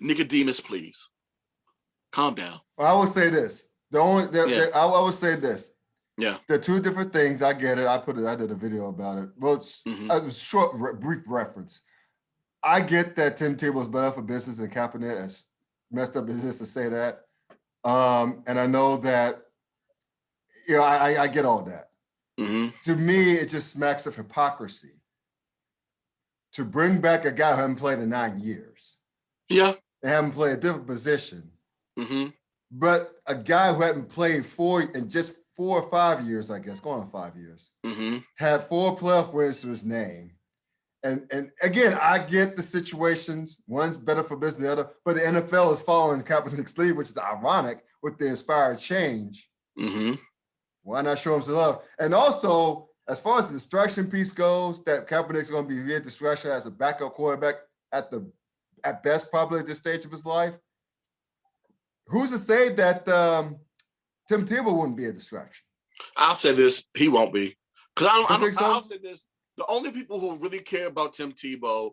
Speaker 2: Nicodemus, please. Calm down.
Speaker 1: Well, I would say this. I would say this.
Speaker 2: Yeah.
Speaker 1: They're two different things. I get it. I did a video about it. Well, it's a short, brief reference. I get that Tim Tebow's better for business than Kaepernick, as messed up as this to say that. And I know that, I get all that. To me, it just smacks of hypocrisy to bring back a guy who hasn't played in 9 years.
Speaker 2: Yeah.
Speaker 1: They haven't played a different position. But a guy who hadn't played just 4 or 5 years, I guess, going on 5 years, had 4 playoff wins to his name. And again, I get the situations. One's better for business than the other, but the NFL is following Kaepernick's lead, which is ironic with the inspired change. Why not show him some love? And also, as far as the distraction piece goes, that Kaepernick's going to be via distraction as a backup quarterback at best, probably at this stage of his life. Who's to say that Tim Tebow wouldn't be a distraction?
Speaker 2: I'll say this: he won't be. Because I'll say this: the only people who really care about Tim Tebow,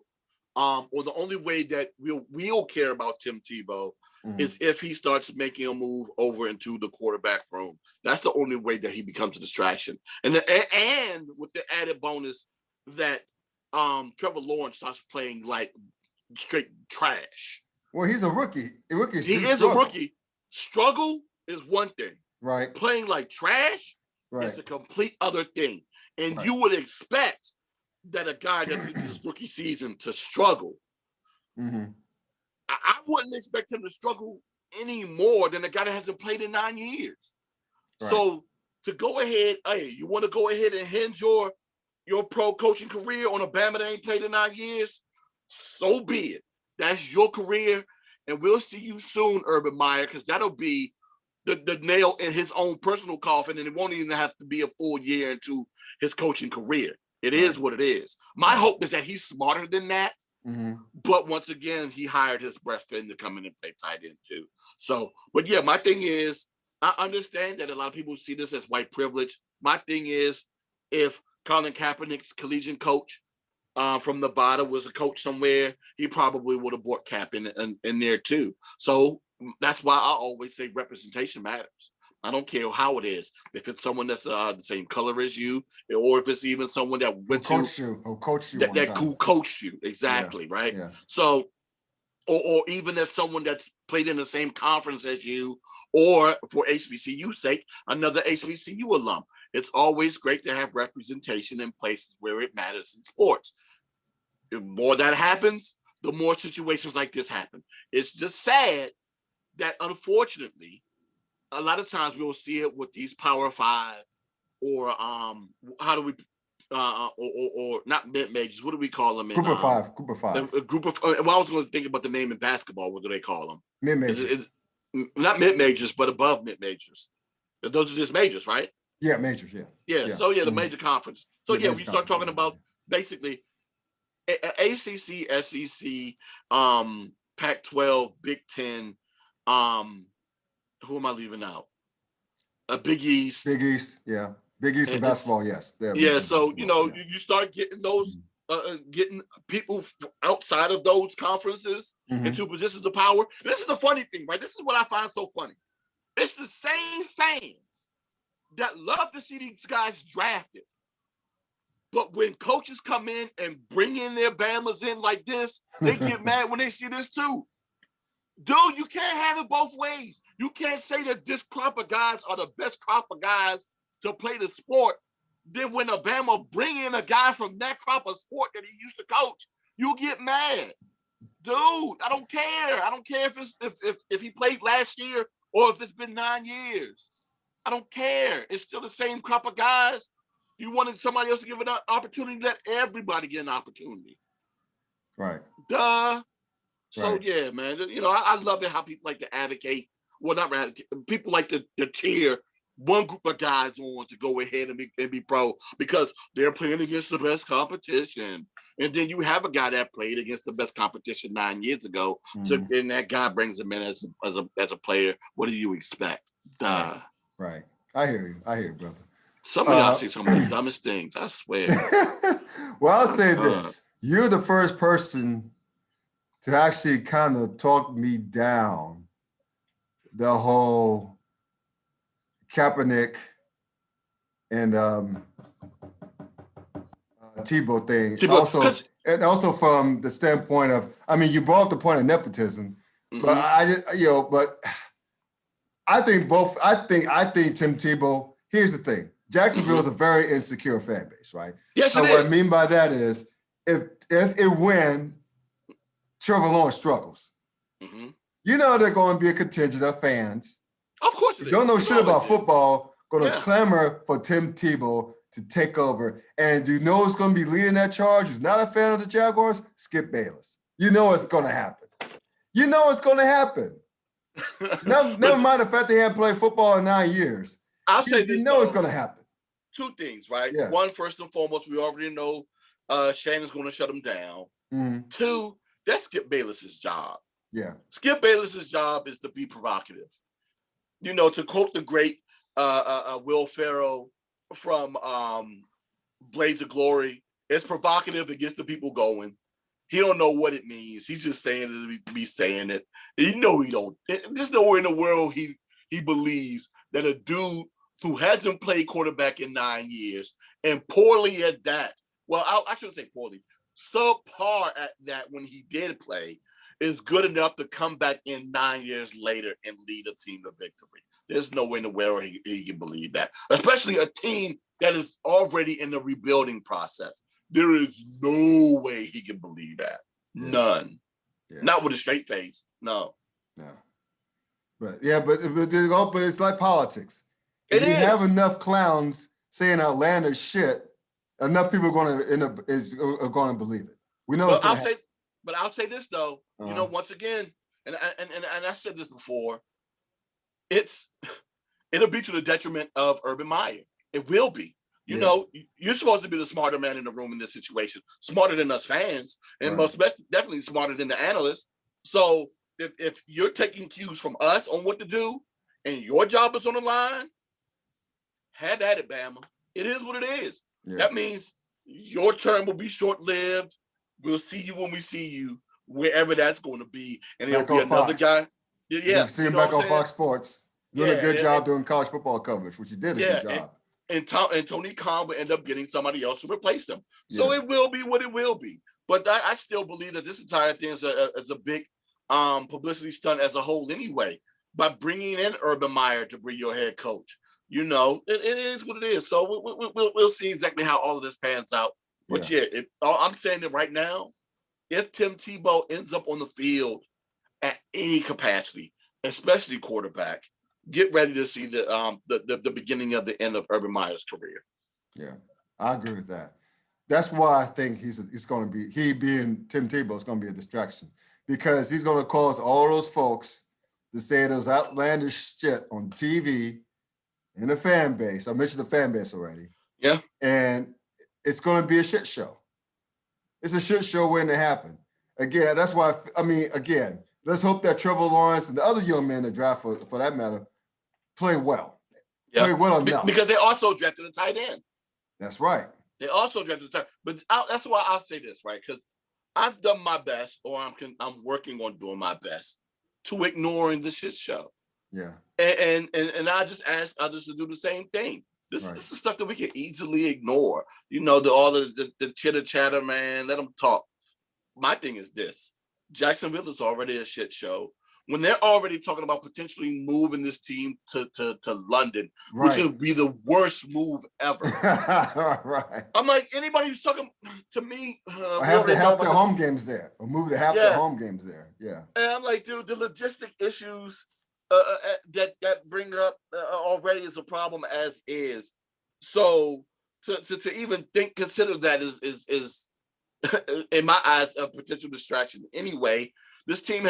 Speaker 2: or the only way that we'll care about Tim Tebow is if he starts making a move over into the quarterback room. That's the only way that he becomes a distraction. And with the added bonus that Trevor Lawrence starts playing like straight trash.
Speaker 1: Well, he's a rookie. Rookies
Speaker 2: He is
Speaker 1: struggle.
Speaker 2: a rookie. Struggle is one thing.
Speaker 1: Right.
Speaker 2: Playing like trash is a complete other thing. And you would expect that a guy that's in his rookie season to struggle.
Speaker 1: Mm-hmm.
Speaker 2: I wouldn't expect him to struggle any more than a guy that hasn't played in 9 years. Right. So to go ahead, hey, you want to go ahead and hinge your pro coaching career on a Bama that ain't played in 9 years? So be it. That's your career, and we'll see you soon, Urban Meyer, because that'll be the nail in his own personal coffin, and it won't even have to be a full year into his coaching career. It is what it is. My hope is that he's smarter than that. Mm-hmm. But once again, he hired his breast friend to come in and play tight end too. So, but yeah, my thing is, I understand that a lot of people see this as white privilege. My thing is, if Colin Kaepernick's collegiate coach from Nevada was a coach somewhere, he probably would have brought Cap in there too. So that's why I always say representation matters. I don't care how it is. If it's someone that's the same color as you, or if it's even someone that who coached you, who coached you, exactly, right? Yeah. So, or even if someone that's played in the same conference as you, or for HBCU's sake, another HBCU alum. It's always great to have representation in places where it matters in sports. The more that happens, the more situations like this happen. It's just sad that, unfortunately, a lot of times we'll see it with these Power Five, or how do we, or not mid majors? What do we call them?
Speaker 1: Group of five.
Speaker 2: A group of. Well, I was going to think about the name in basketball. What do they call them?
Speaker 1: Mid majors.
Speaker 2: Not mid majors, but above mid majors. Those are just majors, right?
Speaker 1: Yeah, majors. Yeah.
Speaker 2: So the major conference. So we start talking about basically ACC, SEC, Pac-12, Big Ten. Who am I leaving out? Big East.
Speaker 1: Big East in basketball, yes.
Speaker 2: So you start getting those, getting people outside of those conferences into positions of power. This is the funny thing, right? This is what I find so funny. It's the same fans that love to see these guys drafted, but when coaches come in and bring in their Bamas in like this, they get mad when they see this too. Dude, you can't have it both ways. You can't say that this crop of guys are the best crop of guys to play the sport. Then when Alabama bring in a guy from that crop of sport that he used to coach, you get mad. Dude, I don't care. I don't care if he played last year or if it's been 9 years. I don't care. It's still the same crop of guys. You wanted somebody else to give an opportunity, let everybody get an opportunity.
Speaker 1: Right.
Speaker 2: Duh. So, yeah, man, I love it how people like to advocate. Well, not advocate. People like to cheer one group of guys on to go ahead and be pro because they're playing against the best competition. And then you have a guy that played against the best competition 9 years ago. So, and that guy brings him in as a player. What do you expect? Duh.
Speaker 1: Right. I hear you, brother.
Speaker 2: Some of y'all say some of the dumbest things, I swear.
Speaker 1: Well, I'll say this. You're the first person to actually kind of talk me down the whole Kaepernick and Tebow thing. Also from the standpoint of, you brought up the point of nepotism, but I think Tim Tebow, here's the thing. Jacksonville is a very insecure fan base, right?
Speaker 2: Yes,
Speaker 1: so what I mean by that is if it wins, Trevor Lawrence struggles. They're going to be a contingent of fans.
Speaker 2: Of course they
Speaker 1: don't know shit about football, going to clamor for Tim Tebow to take over. And do you know who's going to be leading that charge? Who's not a fan of the Jaguars? Skip Bayless. You know it's going to happen. Never mind the fact they haven't played football in 9 years.
Speaker 2: I'll say this.
Speaker 1: It's going to happen.
Speaker 2: Two things, right?
Speaker 1: Yeah.
Speaker 2: One, first and foremost, we already know Shannon's going to shut him down. Two, that's Skip Bayless's job.
Speaker 1: Yeah.
Speaker 2: Skip Bayless's job is to be provocative. To quote the great Will Ferrell from Blades of Glory, it's provocative. It gets the people going. He don't know what it means. He's just saying it to be saying it. And he don't. There's nowhere in the world he believes that a dude who hasn't played quarterback in 9 years and poorly at that. Well, I shouldn't say poorly. subpar at that when he did play, is good enough to come back in 9 years later and lead a team to victory. There's no way in the world he can believe that, especially a team that is already in the rebuilding process. There is no way he can believe that.
Speaker 1: Yeah.
Speaker 2: None.
Speaker 1: Yeah.
Speaker 2: Not with a straight face. No.
Speaker 1: But it's like politics. If you have enough clowns saying outlandish shit, enough people are going to end up are going to believe it. We know.
Speaker 2: But I'll say this though. You know, once again, and I said this before. It'll be to the detriment of Urban Meyer. It will be. You know, you're supposed to be the smarter man in the room in this situation, smarter than us fans, and most definitely smarter than the analysts. So if you're taking cues from us on what to do, and your job is on the line, have at it, Bama. It is what it is. Yeah. That means your term will be short-lived. We'll see you when we see you, wherever that's going to be, and there'll be another guy. Yeah,
Speaker 1: see him back on Fox Sports doing a good job doing college football coverage, which he did a good job.
Speaker 2: And Tony Khan will end up getting somebody else to replace him. So it will be what it will be. But I still believe that this entire thing is a big publicity stunt as a whole anyway. By bringing in Urban Meyer to be your head coach, you know, it is what it is. So we'll see exactly how all of this pans out. But I'm saying that right now, if Tim Tebow ends up on the field at any capacity, especially quarterback, get ready to see the beginning of the end of Urban Meyer's career.
Speaker 1: Yeah, I agree with that. That's why I think he's going to be, he being Tim Tebow is going to be a distraction, because he's going to cause all those folks to say those outlandish shit on TV in the fan base. I mentioned the fan base already.
Speaker 2: Yeah.
Speaker 1: And it's going to be a shit show. It's a shit show waiting to happen. Again, that's why, let's hope that Trevor Lawrence and the other young men in the draft, for that matter, play well.
Speaker 2: Yep.
Speaker 1: Play well enough.
Speaker 2: Because they also drafted a tight end.
Speaker 1: That's right.
Speaker 2: They also drafted a tight end. But that's why I'll say this, right? Because I've done my best, or I'm working on doing my best, to ignoring the shit show.
Speaker 1: Yeah.
Speaker 2: And I just ask others to do the same thing. This is stuff that we can easily ignore. You know, all the chitter chatter, man. Let them talk. My thing is this: Jacksonville is already a shit show. When they're already talking about potentially moving this team to London, which would be the worst move ever.
Speaker 1: Right.
Speaker 2: I'm like, anybody who's talking to me,
Speaker 1: have to have their home games there, or move to half their home games there. Yeah.
Speaker 2: And I'm like, dude, the logistic issues that bring up already is a problem as is. So to even consider that is in my eyes a potential distraction. Anyway, this team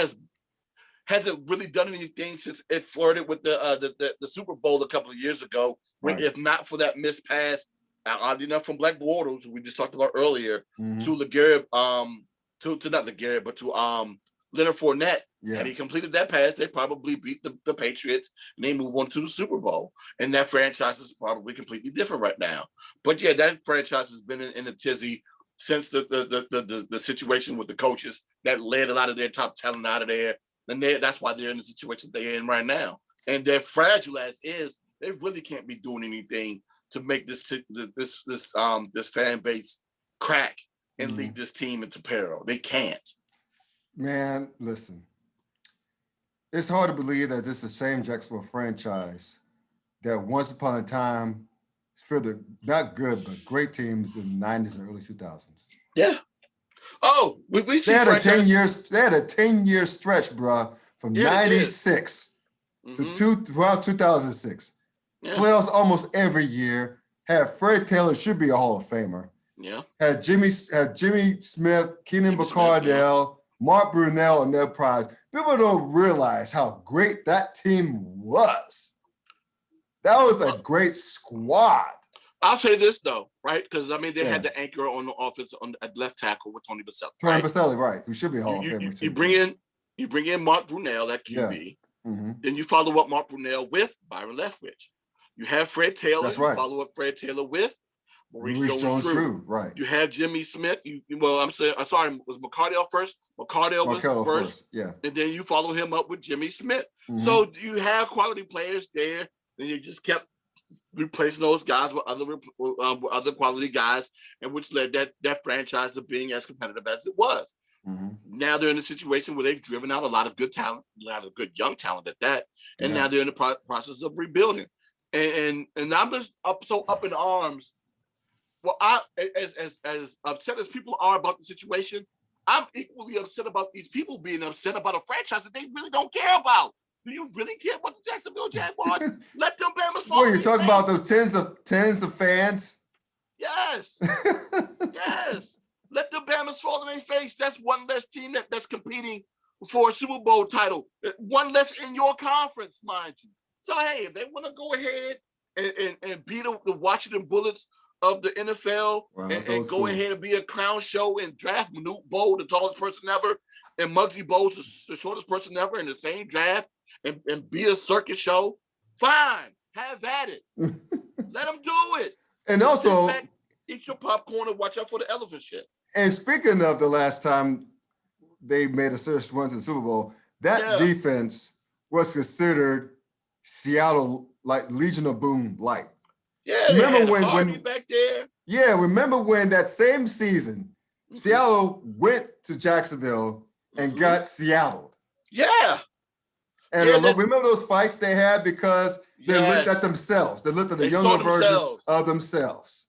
Speaker 2: hasn't really done anything since it flirted with the Super Bowl a couple of years ago. When if not for that missed pass, oddly enough, from Black Bortles, we just talked about earlier, to LeGarrette, to not LeGarrette, but to Leonard Fournette. Yeah. Had he completed that pass, they probably beat the Patriots and they move on to the Super Bowl. And that franchise is probably completely different right now. But yeah, that franchise has been in a tizzy since the situation with the coaches that led a lot of their top talent out of there. And that's why they're in the situation they're in right now. And they're fragile as is. They really can't be doing anything to make this fan base crack and lead this team into peril. They can't.
Speaker 1: Man, listen. It's hard to believe that this is the same Jacksonville franchise that once upon a time for the not good but great teams in the 90s and early 2000s.
Speaker 2: Yeah. Oh, we see
Speaker 1: they had a 10-year stretch, bro, from 96 to throughout 2006. Yeah. Playoffs almost every year. Had Fred Taylor, should be a Hall of Famer.
Speaker 2: Yeah.
Speaker 1: Had Jimmy Smith, Keenan McCardell, Mark Brunell in their prime. People don't realize how great that team was. That was a great squad.
Speaker 2: I'll say this though, right? Because I mean, they had the anchor on the offense at left tackle with Tony Baselli.
Speaker 1: Tony Baselli, right? Who should be a Hall of Famer.
Speaker 2: You bring in Mark Brunell at QB. Yeah. Then you follow up Mark Brunell with Byron Leftwich. You have Fred Taylor. That's right. You follow up Fred Taylor with Maurice Jones-Drew. Right. You have Jimmy Smith. I'm sorry, was McCardell first? McCardell was first. Yeah. And then you follow him up with Jimmy Smith. So you have quality players there. Then you just kept replacing those guys with other quality guys, and which led that franchise to being as competitive as it was.
Speaker 1: Mm-hmm.
Speaker 2: Now they're in a situation where they've driven out a lot of good talent, a lot of good young talent at that, and now they're in the process of rebuilding. And I'm just up in arms. Well, I as upset as people are about the situation, I'm equally upset about these people being upset about a franchise that they really don't care about. Do you really care about the Jacksonville Jaguars? Let them Bama's fall.
Speaker 1: Well, you're talking about those tens of fans.
Speaker 2: Yes. Yes. Let the Bama's fall in their face. That's one less team that's competing for a Super Bowl title. One less in your conference, mind you. So, hey, if they want to go ahead and beat the Washington Bullets of the NFL and go ahead and be a clown show and draft Manute Bowl, the tallest person ever, and Muggsy Bogues, the shortest person ever, in the same draft, and be a circus show, fine. Have at it. Let them do it.
Speaker 1: And also,
Speaker 2: sit back, eat your popcorn and watch out for the elephant shit.
Speaker 1: And speaking of the last time they made a serious run to the Super Bowl, that defense was considered Seattle like Legion of Boom like.
Speaker 2: Yeah, remember when back there?
Speaker 1: Yeah, remember when that same season, Seattle went to Jacksonville and got Seattled.
Speaker 2: Yeah.
Speaker 1: And remember those fights they had because they looked at themselves. They looked at the younger version of themselves.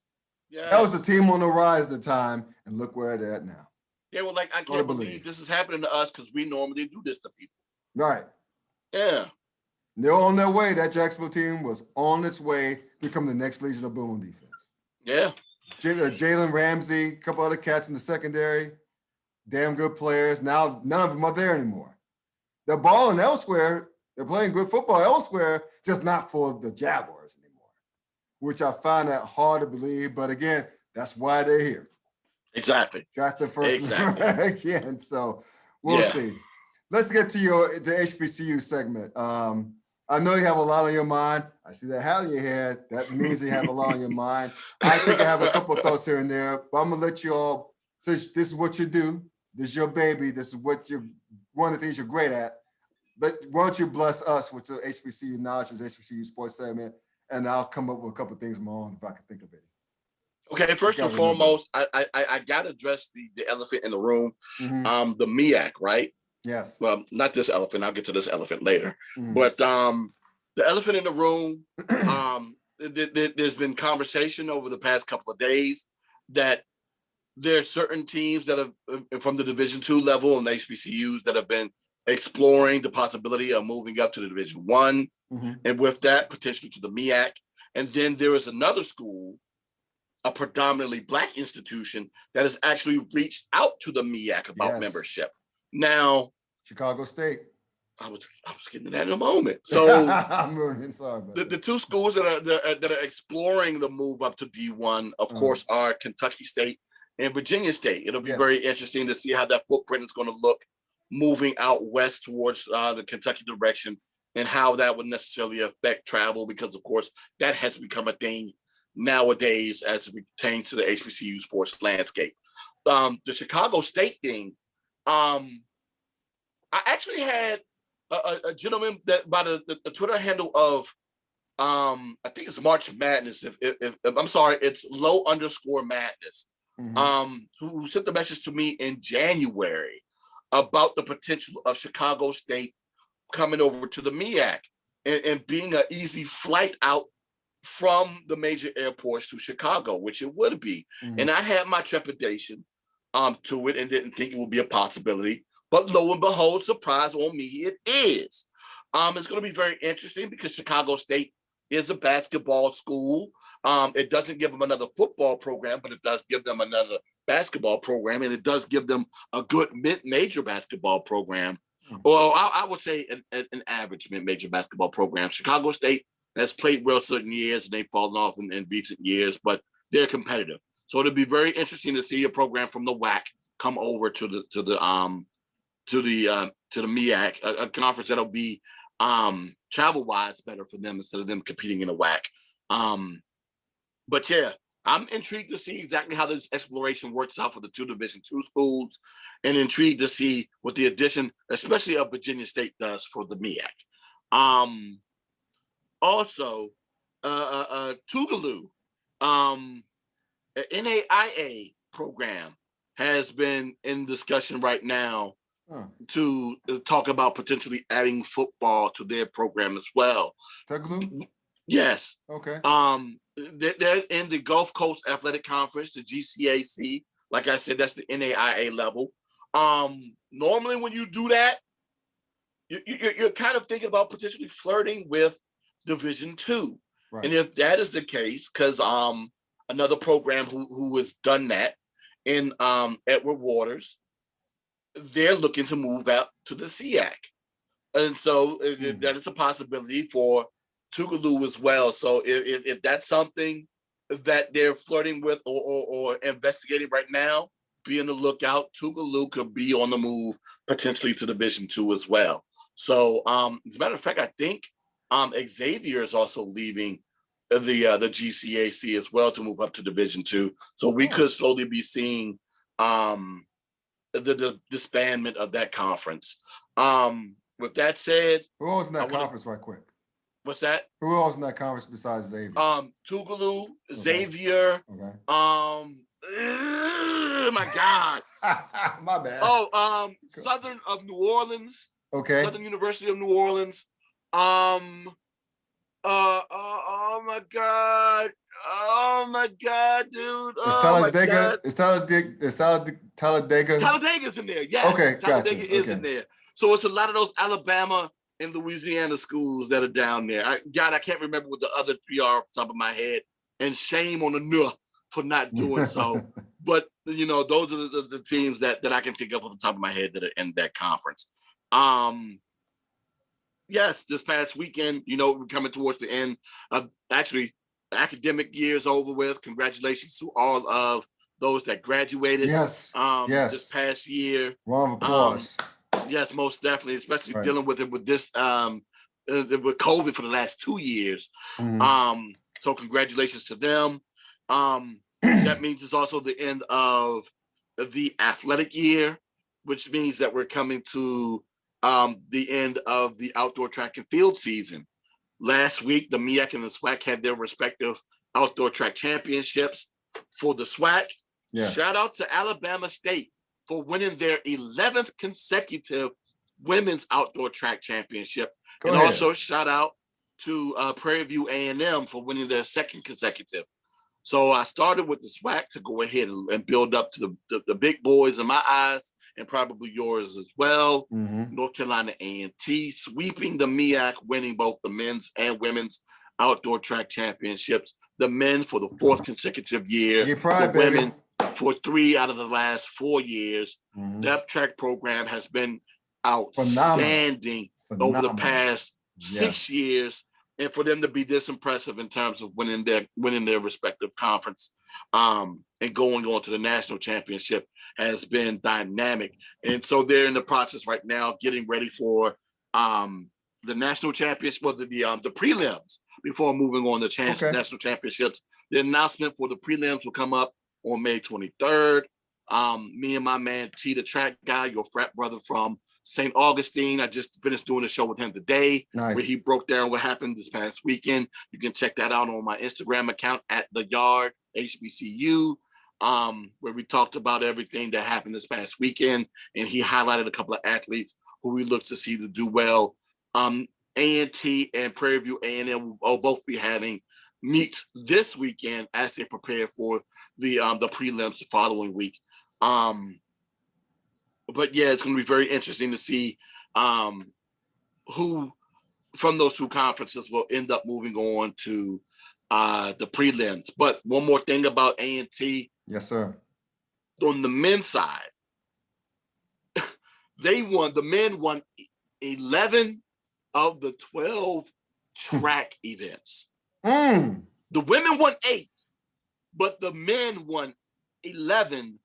Speaker 1: Yeah. That was the team on the rise at the time, and look where they're at now.
Speaker 2: They were like, I can't believe this is happening to us because we normally do this to people.
Speaker 1: Right.
Speaker 2: Yeah.
Speaker 1: They're on their way. That Jacksonville team was on its way to become the next Legion of Boom defense.
Speaker 2: Yeah.
Speaker 1: Jalen Ramsey, a couple other cats in the secondary, damn good players. Now none of them are there anymore. They're balling elsewhere. They're playing good football elsewhere, just not for the Jaguars anymore, which I find that hard to believe. But again, that's why they're here.
Speaker 2: Exactly.
Speaker 1: Got the first again. So we'll see. Let's get to the HBCU segment. I know you have a lot on your mind. I see that hat on your head. That means you have a lot on your mind. I think I have a couple of thoughts here and there, but I'm gonna let you all. Since this is what you do, this is your baby. This is what you're one of the things you're great at. But why don't you bless us with the HBCU knowledge, the HBCU Sports segment, and I'll come up with a couple of things of my own if I can think of it.
Speaker 2: Okay, first and foremost, I got to address the elephant in the room, the MEAC, right?
Speaker 1: Yes.
Speaker 2: Well, not this elephant. I'll get to this elephant later. But the elephant in the room, there's been conversation over the past couple of days that there are certain teams that have from the Division II level and the HBCUs that have been exploring the possibility of moving up to the Division I, and with that, potentially to the MEAC. And then there is another school, a predominantly Black institution, that has actually reached out to the MEAC about membership. Now,
Speaker 1: Chicago State.
Speaker 2: I was getting to that in a moment. So
Speaker 1: I'm running. Sorry about
Speaker 2: the two schools that are exploring the move up to D1, of course, are Kentucky State and Virginia State. It'll be very interesting to see how that footprint is going to look moving out west towards the Kentucky direction, and how that would necessarily affect travel, because, of course, that has become a thing nowadays as it pertains to the HBCU sports landscape. The Chicago State thing, I actually had a gentleman that by the Twitter handle of, I think it's March Madness. If I'm sorry, it's _Madness. Who sent the message to me in January about the potential of Chicago State coming over to the MEAC and being an easy flight out from the major airports to Chicago, which it would be. And I had my trepidation to it and didn't think it would be a possibility. But lo and behold, surprise on me, it is. It's going to be very interesting because Chicago State is a basketball school. It doesn't give them another football program, but it does give them another basketball program, and it does give them a good mid-major basketball program. Well, I would say an average mid-major basketball program. Chicago State has played well certain years, and they've fallen off in recent years, but they're competitive. So it'll be very interesting to see a program from the WAC come over to the MEAC, a conference that'll be travel-wise better for them instead of them competing in a WAC. But yeah, I'm intrigued to see exactly how this exploration works out for the two Division II schools, and intrigued to see what the addition, especially of Virginia State, does for the MEAC. Also, Tougaloo, an NAIA program has been in discussion right now to talk about potentially adding football to their program as well.
Speaker 1: Tougaloo?
Speaker 2: Yes.
Speaker 1: Okay.
Speaker 2: They're in the Gulf Coast Athletic Conference, the GCAC. Like I said, that's the NAIA level. Normally when you do that, you're kind of thinking about potentially flirting with Division II. Right. And if that is the case, because another program who has done that in Edward Waters, they're looking to move out to the SEAC. And so that is a possibility for Tougaloo as well. So if that's something that they're flirting with or investigating right now, be on the lookout. Tougaloo could be on the move potentially to Division II as well. So as a matter of fact, I think Xavier is also leaving the GCAC as well to move up to Division II. So we could slowly be seeing the disbandment of that conference. With that said,
Speaker 1: who else in that conference, right quick?
Speaker 2: What's that?
Speaker 1: Who else in that conference besides Xavier?
Speaker 2: Tougaloo, Xavier.
Speaker 1: Okay.
Speaker 2: My God.
Speaker 1: My bad.
Speaker 2: Southern of New Orleans.
Speaker 1: Okay.
Speaker 2: Southern University of New Orleans. Oh my God. Oh my God, dude. Talladega's in there. Yes.
Speaker 1: Okay.
Speaker 2: Talladega is in there. So it's a lot of those Alabama and Louisiana schools that are down there. I can't remember what the other three are off the top of my head. And shame on the NUA for not doing so. But, those are the teams that I can think of off the top of my head that are in that conference. Yes, this past weekend, we're coming towards the end of actually the academic year is over with. Congratulations to all of those that graduated.
Speaker 1: Yes.
Speaker 2: This past year.
Speaker 1: Round of applause.
Speaker 2: Yes, most definitely, especially dealing with it with this with COVID for the last 2 years. Mm-hmm. So congratulations to them. That means it's also the end of the athletic year, which means that we're coming to the end of the outdoor track and field season. Last week, the MEAC and the SWAC had their respective outdoor track championships. For the SWAC, shout out to Alabama State for winning their 11th consecutive women's outdoor track championship. Also shout out to Prairie View A&M for winning their second consecutive. So I started with the SWAC to go ahead and build up to the big boys in my eyes, and probably yours as well. Mm-hmm. North Carolina A&T sweeping the MEAC, winning both the men's and women's outdoor track championships. The men for the 4th consecutive year. The women for 3 out of the last 4 years. Mm-hmm. That track program has been outstanding over the past 6 years. And for them to be this impressive in terms of winning their respective conference and going on to the national championship has been dynamic. And so they're in the process right now getting ready for the national championship, the prelims before moving on to national championships. The announcement for the prelims will come up on May 23rd. Me and my man T, the track guy, your frat brother from St. Augustine. I just finished doing a show with him today where he broke down what happened this past weekend. You can check that out on my Instagram account at The Yard HBCU, where we talked about everything that happened this past weekend. And he highlighted a couple of athletes who we look to see to do well. A&T and Prairie View A&M will both be having meets this weekend as they prepare for the prelims the following week. But yeah, it's going to be very interesting to see who from those two conferences will end up moving on to the prelims. But one more thing about A&T.
Speaker 1: Yes, sir.
Speaker 2: On the men's side, the men won 11 of the 12 track events. The women won 8, but the men won 11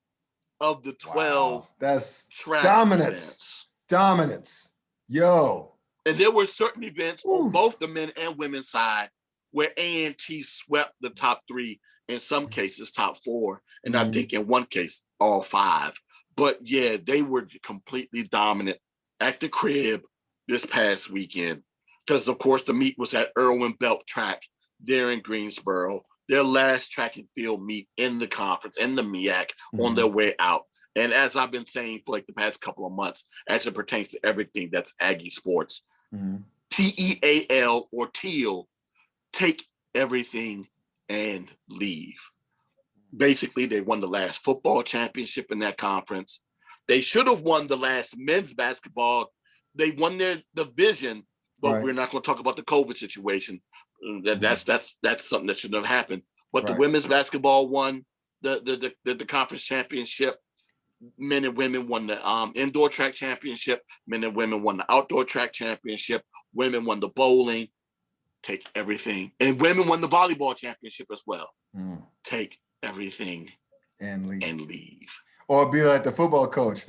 Speaker 2: of the 12
Speaker 1: That's
Speaker 2: track
Speaker 1: dominance.
Speaker 2: Events.
Speaker 1: Yo.
Speaker 2: And there were certain events on both the men and women's side where A&T swept the top 3, in some cases top 4, and I think in one case all 5. But yeah, they were completely dominant at the crib this past weekend because, of course, the meet was at Irwin Belk Track They're in Greensboro. Their last track and field meet in the conference, in the MEAC, on their way out. And as I've been saying for like the past couple of months, as it pertains to everything that's Aggie sports, TEAL or TEAL, take everything and leave. Basically, they won the last football championship in that conference. They should have won the last men's basketball. They won their division, but we're not going to talk about the COVID situation. That's something that shouldn't have happened. But the women's basketball won the conference championship. Men and women won the indoor track championship. Men and women won the outdoor track championship. Women won the bowling. Take everything. And women won the volleyball championship as well. Take everything and leave.
Speaker 1: Or be like the football coach.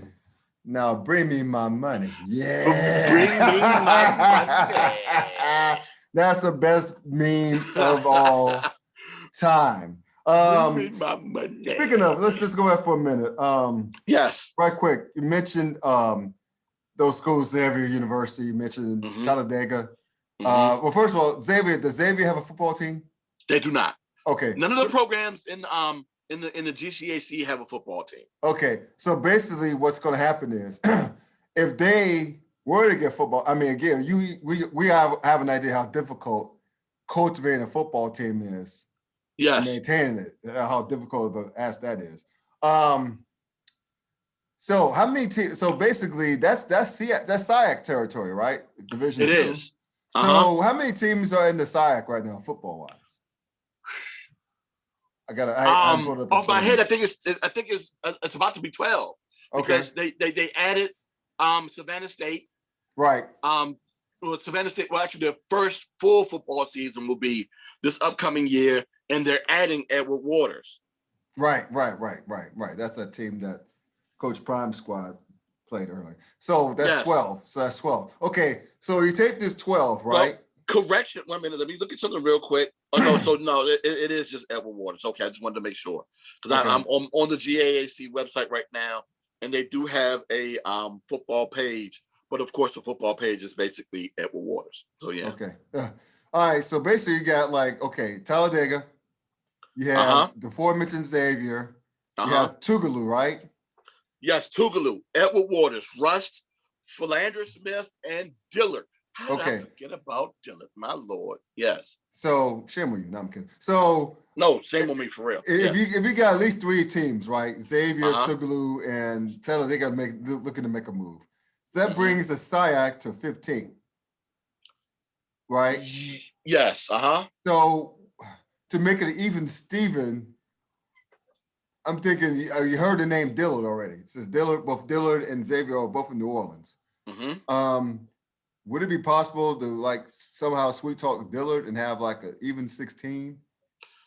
Speaker 1: Now bring me my money. Yeah.
Speaker 2: Bring me my money.
Speaker 1: That's the best meme of all time.
Speaker 2: Bring me my money.
Speaker 1: Speaking of, let's just go back for a minute.
Speaker 2: Yes.
Speaker 1: Right quick. You mentioned those schools, Xavier University, you mentioned Talladega. Well, first of all, does Xavier have a football team?
Speaker 2: They do not.
Speaker 1: Okay.
Speaker 2: None of the programs in the GCAC have a football team.
Speaker 1: Okay. So basically what's going to happen is if they were to get football, I mean, again, we have an idea how difficult cultivating a football team is.
Speaker 2: Yes.
Speaker 1: Maintaining it, how difficult of an ask that is. So how many teams? So basically, that's SIAC territory, right? Division
Speaker 2: It
Speaker 1: 2.
Speaker 2: is.
Speaker 1: So how many teams are in the SIAC right now, football wise? I gotta. Put up
Speaker 2: off my head, I think it's about to be 12. Because they added Savannah State.
Speaker 1: Right.
Speaker 2: Well, Savannah State. Well, actually, their first full football season will be this upcoming year, and they're adding Edward Waters.
Speaker 1: Right. That's a team that Coach Prime squad played earlier. So that's 12. Okay, so you take this 12, right?
Speaker 2: Well, correction. 1 minute. Let me look at something real quick. Oh no, so no, it is just Edward Waters. Okay, I just wanted to make sure because I'm on the GAAC website right now, and they do have a football page. But of course, the football page is basically Edward Waters. So yeah.
Speaker 1: Okay. All right. So basically, you got Talladega. You have the aforementioned Xavier. You have Tougaloo, right?
Speaker 2: Yes, Tougaloo, Edward Waters, Rust, Philander Smith, and Dillard. How did I forget about Dillard? My Lord. Yes.
Speaker 1: So shame on you. No, I'm kidding. So
Speaker 2: no, shame on me for real.
Speaker 1: If you got at least 3 teams, right? Xavier, Tougaloo, and Talladega looking to make a move. So that brings the SIAC to 15. Right?
Speaker 2: Yes.
Speaker 1: So to make it even Steven, I'm thinking you heard the name Dillard already. It says both Dillard and Xavier are both in New Orleans. Would it be possible to somehow sweet talk Dillard and have an even 16?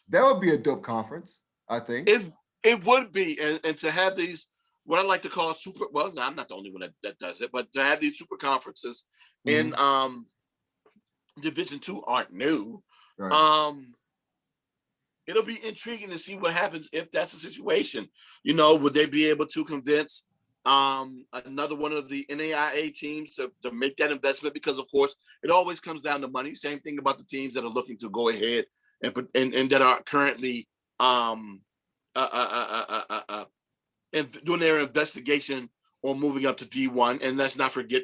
Speaker 1: That would be a dope conference, I think.
Speaker 2: It would be, and to have these what I like to call super. Well, no, I'm not the only one that does it, but to have these super conferences in Division II aren't new. Right. It'll be intriguing to see what happens if that's the situation. Would they be able to convince another one of the NAIA teams to make that investment? Because of course, it always comes down to money. Same thing about the teams that are looking to go ahead and that are currently doing their investigation on moving up to D1. And let's not forget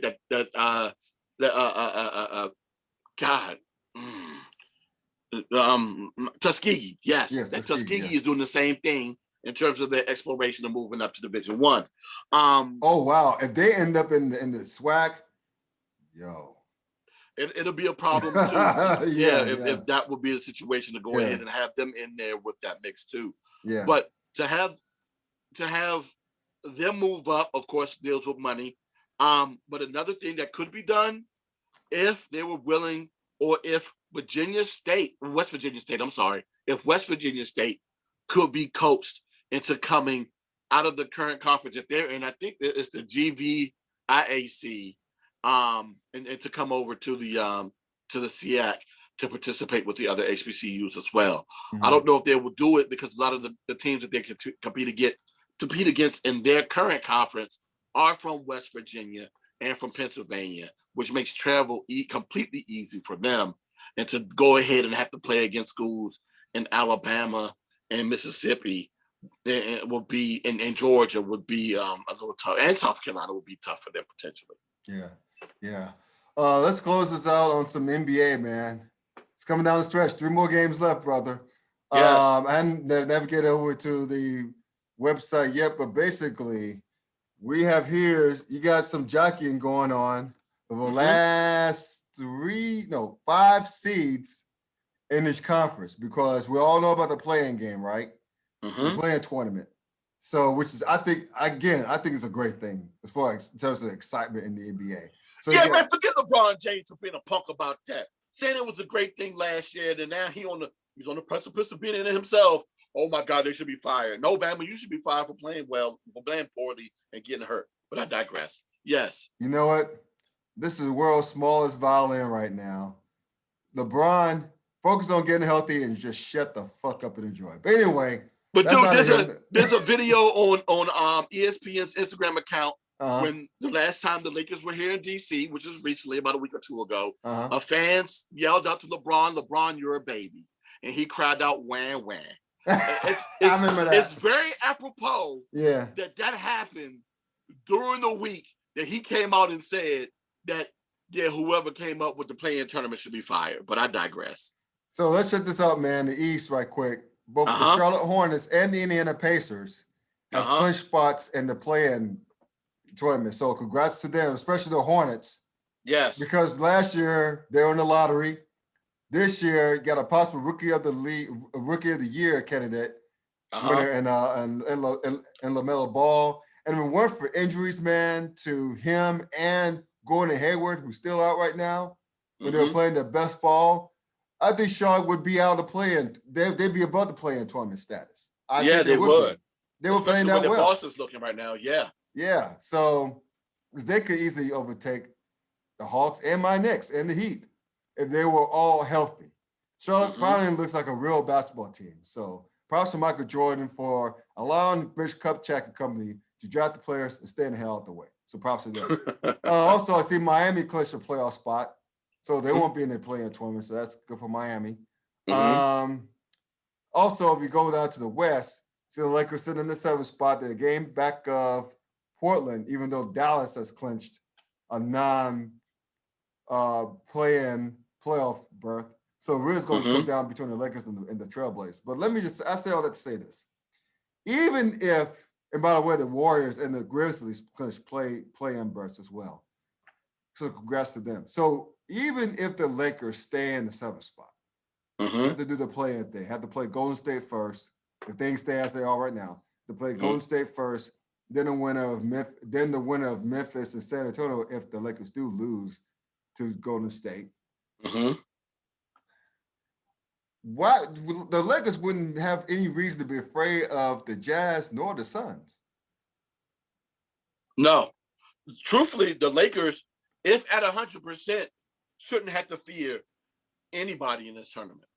Speaker 2: Tuskegee, yes, Tuskegee is doing the same thing in terms of their exploration of moving up to Division 1.
Speaker 1: Oh wow! If they end up in the SWAC,
Speaker 2: it'll be a problem too. If that would be the situation to go ahead and have them in there with that mix too. Yeah. But to have them move up, of course, deals with money. But another thing that could be done if they were willing, or if West Virginia State, if West Virginia State could be coaxed into coming out of the current conference if they're in, I think it's the GVIAC, and to come over to the SEAC to participate with the other HBCUs as well. I don't know if they will do it because a lot of the teams that they can compete against in their current conference are from West Virginia and from Pennsylvania, which makes travel completely easy for them. and to go ahead and have to play against schools in Alabama and Mississippi it would be, and Georgia would be a little tough, and South Carolina would be tough for them potentially.
Speaker 1: Yeah. Let's close this out on some NBA, man. It's coming down the stretch. 3 more games left, brother.
Speaker 2: Yes.
Speaker 1: I hadn't navigated over to the website yet, but basically, we have here, you got some jockeying going on for the last 5 seeds in this conference, because we all know about the play-in game, right? The play-in tournament. So, which is, I think it's a great thing as far as in terms of excitement in the NBA. So
Speaker 2: yeah, man, forget LeBron James for being a punk about that. Saying it was a great thing last year, and now he's on the precipice of being in it himself. Oh my God, they should be fired. No, Bama, you should be fired for playing well, for playing poorly, and getting hurt. But I digress. Yes.
Speaker 1: You know what? This is the world's smallest violin right now. LeBron, focus on getting healthy and just shut the fuck up and enjoy. But anyway.
Speaker 2: But dude, there's a video on ESPN's Instagram account when the last time the Lakers were here in DC, which is recently, about a week or two ago. A fans yelled out to LeBron, you're a baby. And he cried out, wham, wham. I remember that. It's very apropos that happened during the week that he came out and said that, whoever came up with the play-in tournament should be fired. But I digress.
Speaker 1: So let's check this out, man. The East right quick. Both the Charlotte Hornets and the Indiana Pacers have clinched spots in the play-in tournament. So congrats to them, especially the Hornets.
Speaker 2: Yes.
Speaker 1: Because last year they were in the lottery. This year, you got a possible rookie of the year candidate winner and LaMelo Ball. And if it weren't for injuries, man, to him and Gordon Hayward, who's still out right now, when they were playing their best ball, I think Charlotte would be out of the play-in. They'd be above the play-in tournament status.
Speaker 2: They would.
Speaker 1: They were playing that well.
Speaker 2: Boston's looking right now,
Speaker 1: Yeah, so because they could easily overtake the Hawks and my Knicks and the Heat if they were all healthy. Charlotte finally looks like a real basketball team. So props to Michael Jordan for allowing Rich Kupchak and company to draft the players and stay the hell out the way. So props to them. Also, I see Miami clinch a playoff spot. So they won't be in the play-in tournament, so that's good for Miami. Also, if you go down to the West, see the Lakers sitting in the 7th spot. They're a game back of Portland, even though Dallas has clinched a play-in playoff berth. So really it's going to come down between the Lakers and the Trailblazers. But I say all that to say this. Even if, and by the way, the Warriors and the Grizzlies clinched play-in berths as well. So congrats to them. So even if the Lakers stay in the 7th spot, have to do the play-in thing, have to play Golden State first. If things stay as they are right now, to play Golden State first, then the winner of Memphis and San Antonio if the Lakers do lose to Golden State. Why the Lakers wouldn't have any reason to be afraid of the Jazz nor the Suns?
Speaker 2: No. Truthfully, the Lakers, if at 100%, shouldn't have to fear anybody in this tournament.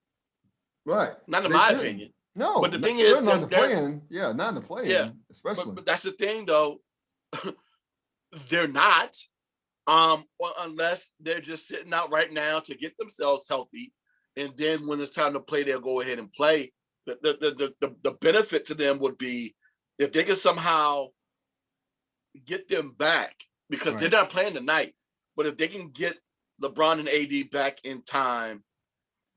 Speaker 1: Right.
Speaker 2: Not in my opinion.
Speaker 1: No.
Speaker 2: But the thing is,
Speaker 1: not in the play-in. Yeah, not in the play-in, especially.
Speaker 2: But that's the thing, though. They're not, unless they're just sitting out right now to get themselves healthy, and then when it's time to play, they'll go ahead and play. The benefit to them would be if they could somehow get them back, because they're not playing tonight. But if they can get LeBron and AD back in time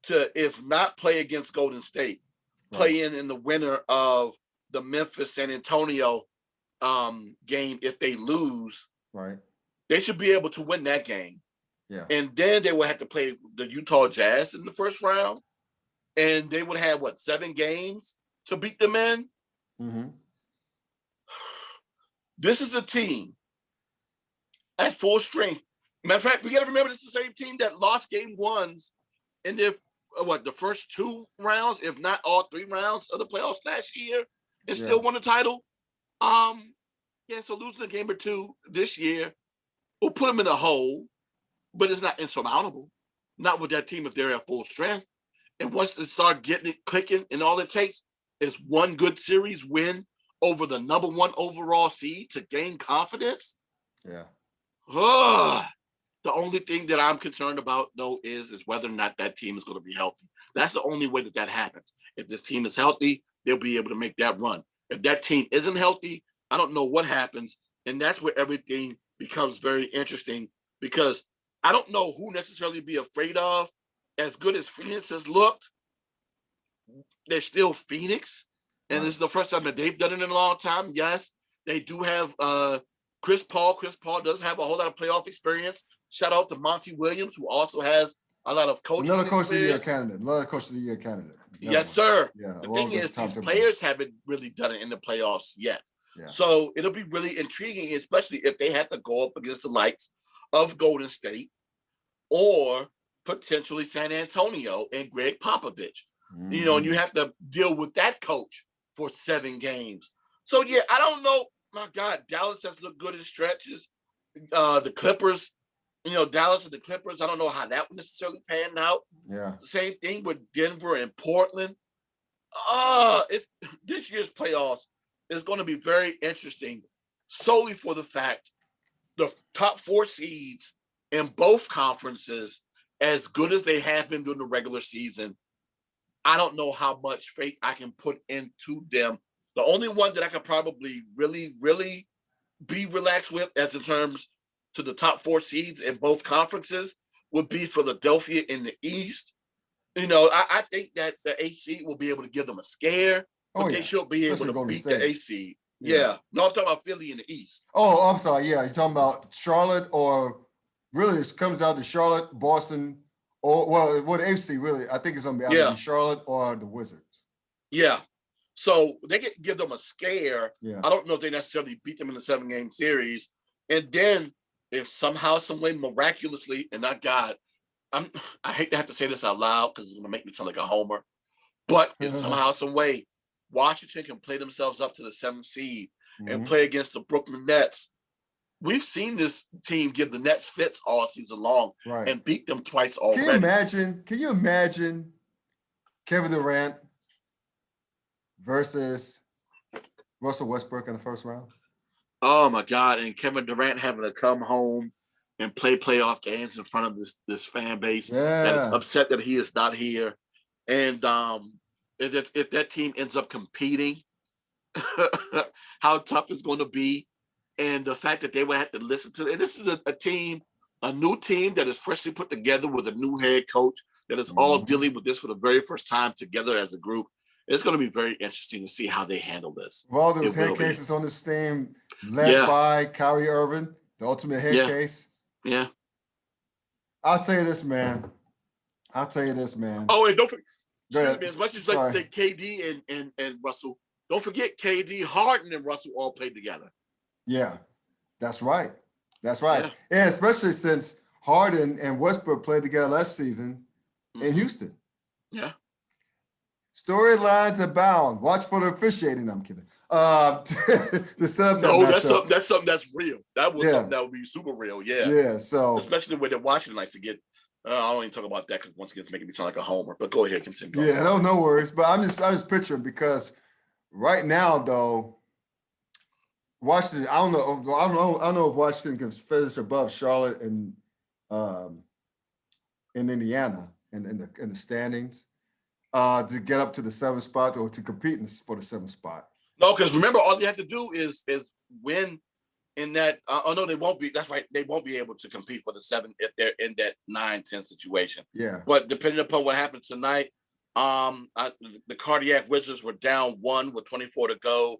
Speaker 2: to, if not play against Golden State, play in the winner of the Memphis San Antonio game. If they lose, they should be able to win that game. Yeah. And then they would have to play the Utah Jazz in the first round, and they would have 7 games to beat them in. This is a team at full strength. Matter of fact, we got to remember this is the same team that lost game 1s in their the first 2 rounds, if not all 3 rounds of the playoffs last year, and still won the title. So losing a game or 2 this year will put them in a hole, but it's not insurmountable. Not with that team if they're at full strength. And once they start getting it clicking, and all it takes is one good series win over the number 1 overall seed to gain confidence. The only thing that I'm concerned about, though, is whether or not that team is going to be healthy. That's the only way that happens. If this team is healthy, they'll be able to make that run. If that team isn't healthy, I don't know what happens. And that's where everything becomes very interesting, because I don't know who necessarily be afraid of. As good as Phoenix has looked, they're still Phoenix. And
Speaker 1: Right.
Speaker 2: this is the first time that they've done it in a long time. Yes, they do have Chris Paul. Chris Paul does have a whole lot of playoff experience. Shout out to Monty Williams, who also has a lot of coaching
Speaker 1: Another Coach of the Year
Speaker 2: experience.
Speaker 1: candidate. Another Coach of the Year candidate.
Speaker 2: Yes, sir.
Speaker 1: Yeah.
Speaker 2: The thing is, these players haven't really done it in the playoffs yet. Yeah. So it'll be really intriguing, especially if they have to go up against the likes of Golden State or potentially San Antonio and Greg Popovich. Mm-hmm. You know, and you have to deal with that coach for 7 games. So, yeah, I don't know. My God, Dallas has looked good in stretches. The Clippers, you know, Dallas and the Clippers, I don't know how that would necessarily pan out. Yeah. The same thing with Denver and Portland. This year's playoffs is going to be very interesting, solely for the fact the top 4 seeds in both conferences, as good as they have been during the regular season, I don't know how much faith I can put into them. The only one that I could probably really, really be relaxed with, as in terms to the top 4 seeds in both conferences, would be Philadelphia in the East. You know, I think that the 8 seed will be able to give them a scare, but they should be able to beat the 8 seed. Yeah. No, I'm talking about Philly in the East.
Speaker 1: Oh, I'm sorry. Yeah, you're talking about Charlotte, or really it comes down to Charlotte, Boston, or what the AFC really. I think it's going to be either Charlotte or the Wizards.
Speaker 2: Yeah. So they can give them a scare. Yeah. I don't know if they necessarily beat them in the 7-game series. And then if somehow, some way, miraculously, and not God, I hate to have to say this out loud because it's going to make me sound like a homer, but if somehow, some way, Washington can play themselves up to the 7th seed and play against the Brooklyn Nets. We've seen this team give the Nets fits all season long and beat them twice already.
Speaker 1: Can you imagine Kevin Durant versus Russell Westbrook in the first round?
Speaker 2: Oh my God. And Kevin Durant having to come home and play playoff games in front of this fan base that is upset that he is not here. And if that team ends up competing, how tough it's going to be. And the fact that they would have to listen to it. And this is a new team that is freshly put together with a new head coach that is all dealing with this for the very first time together as a group. It's going to be very interesting to see how they handle this.
Speaker 1: Well, there's head cases on this team led by Kyrie Irving, the ultimate head case.
Speaker 2: Yeah.
Speaker 1: I'll tell you this, man. Oh,
Speaker 2: and don't forget, as much as I say KD and Russell, don't forget KD, Harden, and Russell all played together.
Speaker 1: Yeah, that's right. Yeah, especially since Harden and Westbrook played together last season in Houston.
Speaker 2: Yeah.
Speaker 1: Storylines abound. Watch for the officiating. I'm kidding. To set up
Speaker 2: that's something that's real. That was something that would be super real. Yeah.
Speaker 1: Yeah. So
Speaker 2: especially the way that Washington likes to get. I don't even talk about that because once again it's making me sound like a homer. But go ahead, continue.
Speaker 1: Yeah, no worries. But I'm just picturing, because right now though, Washington. I don't know if Washington can finish above Charlotte and in Indiana in the standings. To get up to the 7th spot or to compete for the 7th spot.
Speaker 2: No, because remember, all you have to do is win in that. No, they won't be. That's right. They won't be able to compete for the 7 if they're in that 9-10 situation.
Speaker 1: Yeah.
Speaker 2: But depending upon what happens tonight, the Cardiac Wizards were down 1 with 24 to go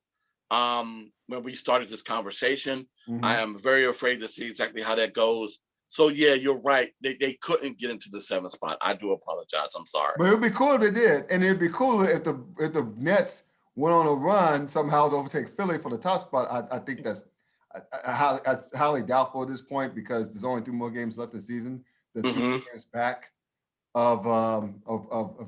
Speaker 2: when we started this conversation. I am very afraid to see exactly how that goes. So, yeah, you're right. They couldn't get into the 7th spot. I do apologize. I'm sorry.
Speaker 1: But it would be cool if they did. And it would be cooler if the Nets went on a run somehow to overtake Philly for the top spot. I think that's highly doubtful at this point, because there's only 2 more games left this season. The 2 games back of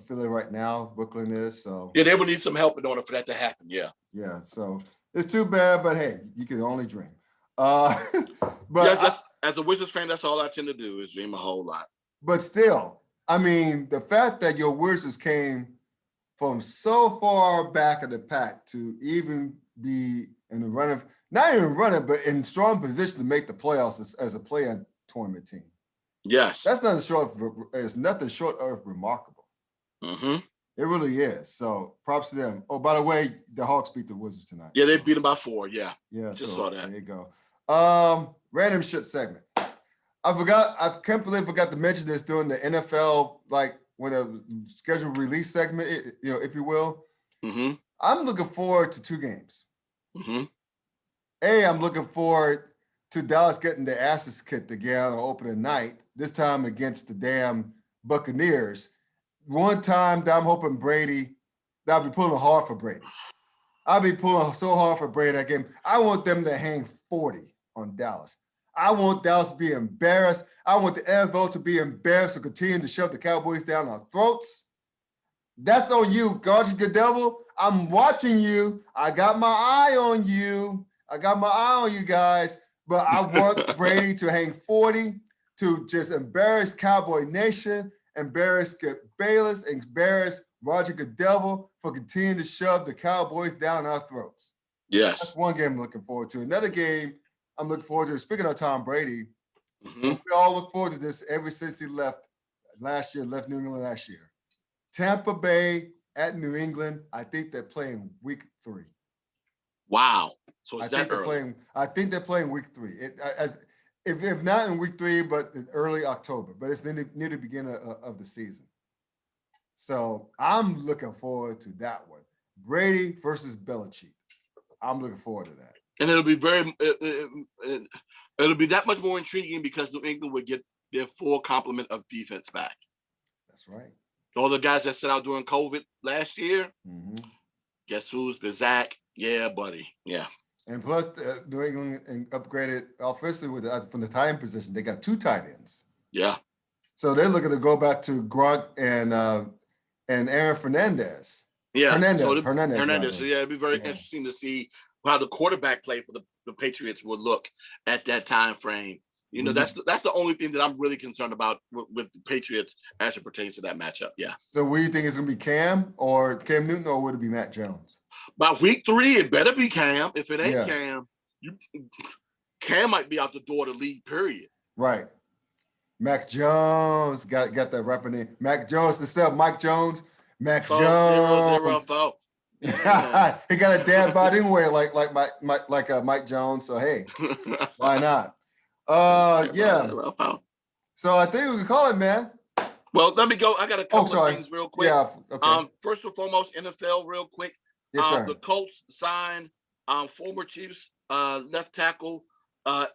Speaker 1: Philly right now, Brooklyn is. So
Speaker 2: yeah, they would need some help in order for that to happen. Yeah.
Speaker 1: Yeah. So it's too bad, but hey, you can only dream. But
Speaker 2: as a Wizards fan, that's all I tend to do is dream a whole lot.
Speaker 1: But still, I mean, the fact that your Wizards came from so far back of the pack to even be in the not even running, but in strong position to make the playoffs as a play-in tournament team.
Speaker 2: Yes.
Speaker 1: That's nothing short of, it's nothing short of remarkable.
Speaker 2: Mm-hmm.
Speaker 1: It really is. So props to them. Oh, by the way, the Hawks beat the Wizards tonight.
Speaker 2: Yeah, they beat them by 4. Yeah.
Speaker 1: Yeah.
Speaker 2: Just
Speaker 1: So
Speaker 2: saw that.
Speaker 1: there you go. Random shit segment. I can't believe I forgot to mention this during the NFL, like when a scheduled release segment, if you will.
Speaker 2: Mm-hmm.
Speaker 1: I'm looking forward to 2 games.
Speaker 2: Mm-hmm.
Speaker 1: I'm looking forward to Dallas getting the asses kicked again on opening night, this time against the damn Buccaneers. One time that I'm hoping Brady, that I'll be pulling hard for Brady. I'll be pulling so hard for Brady that game. I want them to hang 40 on Dallas. I want Dallas to be embarrassed. I want the NFL to be embarrassed to continue to shove the Cowboys down our throats. That's on you, Gardner Goodell. I'm watching you. I got my eye on you. I got my eye on you guys. But I want Brady to hang 40, to just embarrass Cowboy Nation, embarrass Skip Bayless, embarrass Roger Goodell for continuing to shove the Cowboys down our throats.
Speaker 2: Yes.
Speaker 1: That's one game I'm looking forward to. Another game I'm looking forward to, speaking of Tom Brady,
Speaker 2: Mm-hmm.
Speaker 1: we all look forward to this ever since he left New England last year. Tampa Bay at New England. I think they're playing week 3.
Speaker 2: Wow. So is that
Speaker 1: early? I think they're playing week 3. If not in week 3, but in early October. But it's near the beginning of the season. So I'm looking forward to that one. Brady versus Belichick. I'm looking forward to that.
Speaker 2: And it'll be it'll be that much more intriguing because New England would get their full complement of defense back.
Speaker 1: That's right.
Speaker 2: All the guys that set out during COVID last year, guess who's been Zach? Yeah, buddy. Yeah.
Speaker 1: And plus, New England upgraded offensively from the tight end position. They got 2 tight ends.
Speaker 2: Yeah.
Speaker 1: So they're looking to go back to Gronk and Aaron Fernandez.
Speaker 2: Yeah.
Speaker 1: Hernandez.
Speaker 2: So yeah, it'd be very interesting to see how the quarterback play for the Patriots would look at that time frame. That's the only thing that I'm really concerned about with the Patriots as it pertains to that matchup. Yeah.
Speaker 1: So what do you think is going to be Cam Newton, or would it be Matt Jones?
Speaker 2: By week 3, it better be Cam. If it ain't Cam, Cam might be out the door to league, period.
Speaker 1: Right. Mac Jones got that rapper name. Mac Jones instead of Mike Jones. Mac Jones.
Speaker 2: 0-0-0.
Speaker 1: Yeah. He got a dad bod anyway, like Mike Jones. So hey, why not? Yeah. So I think we can call it, man.
Speaker 2: Well, let me go. I got a couple of things real quick.
Speaker 1: Yeah. Okay.
Speaker 2: First and foremost, NFL, real quick.
Speaker 1: Yes, sir.
Speaker 2: The Colts signed former Chiefs left tackle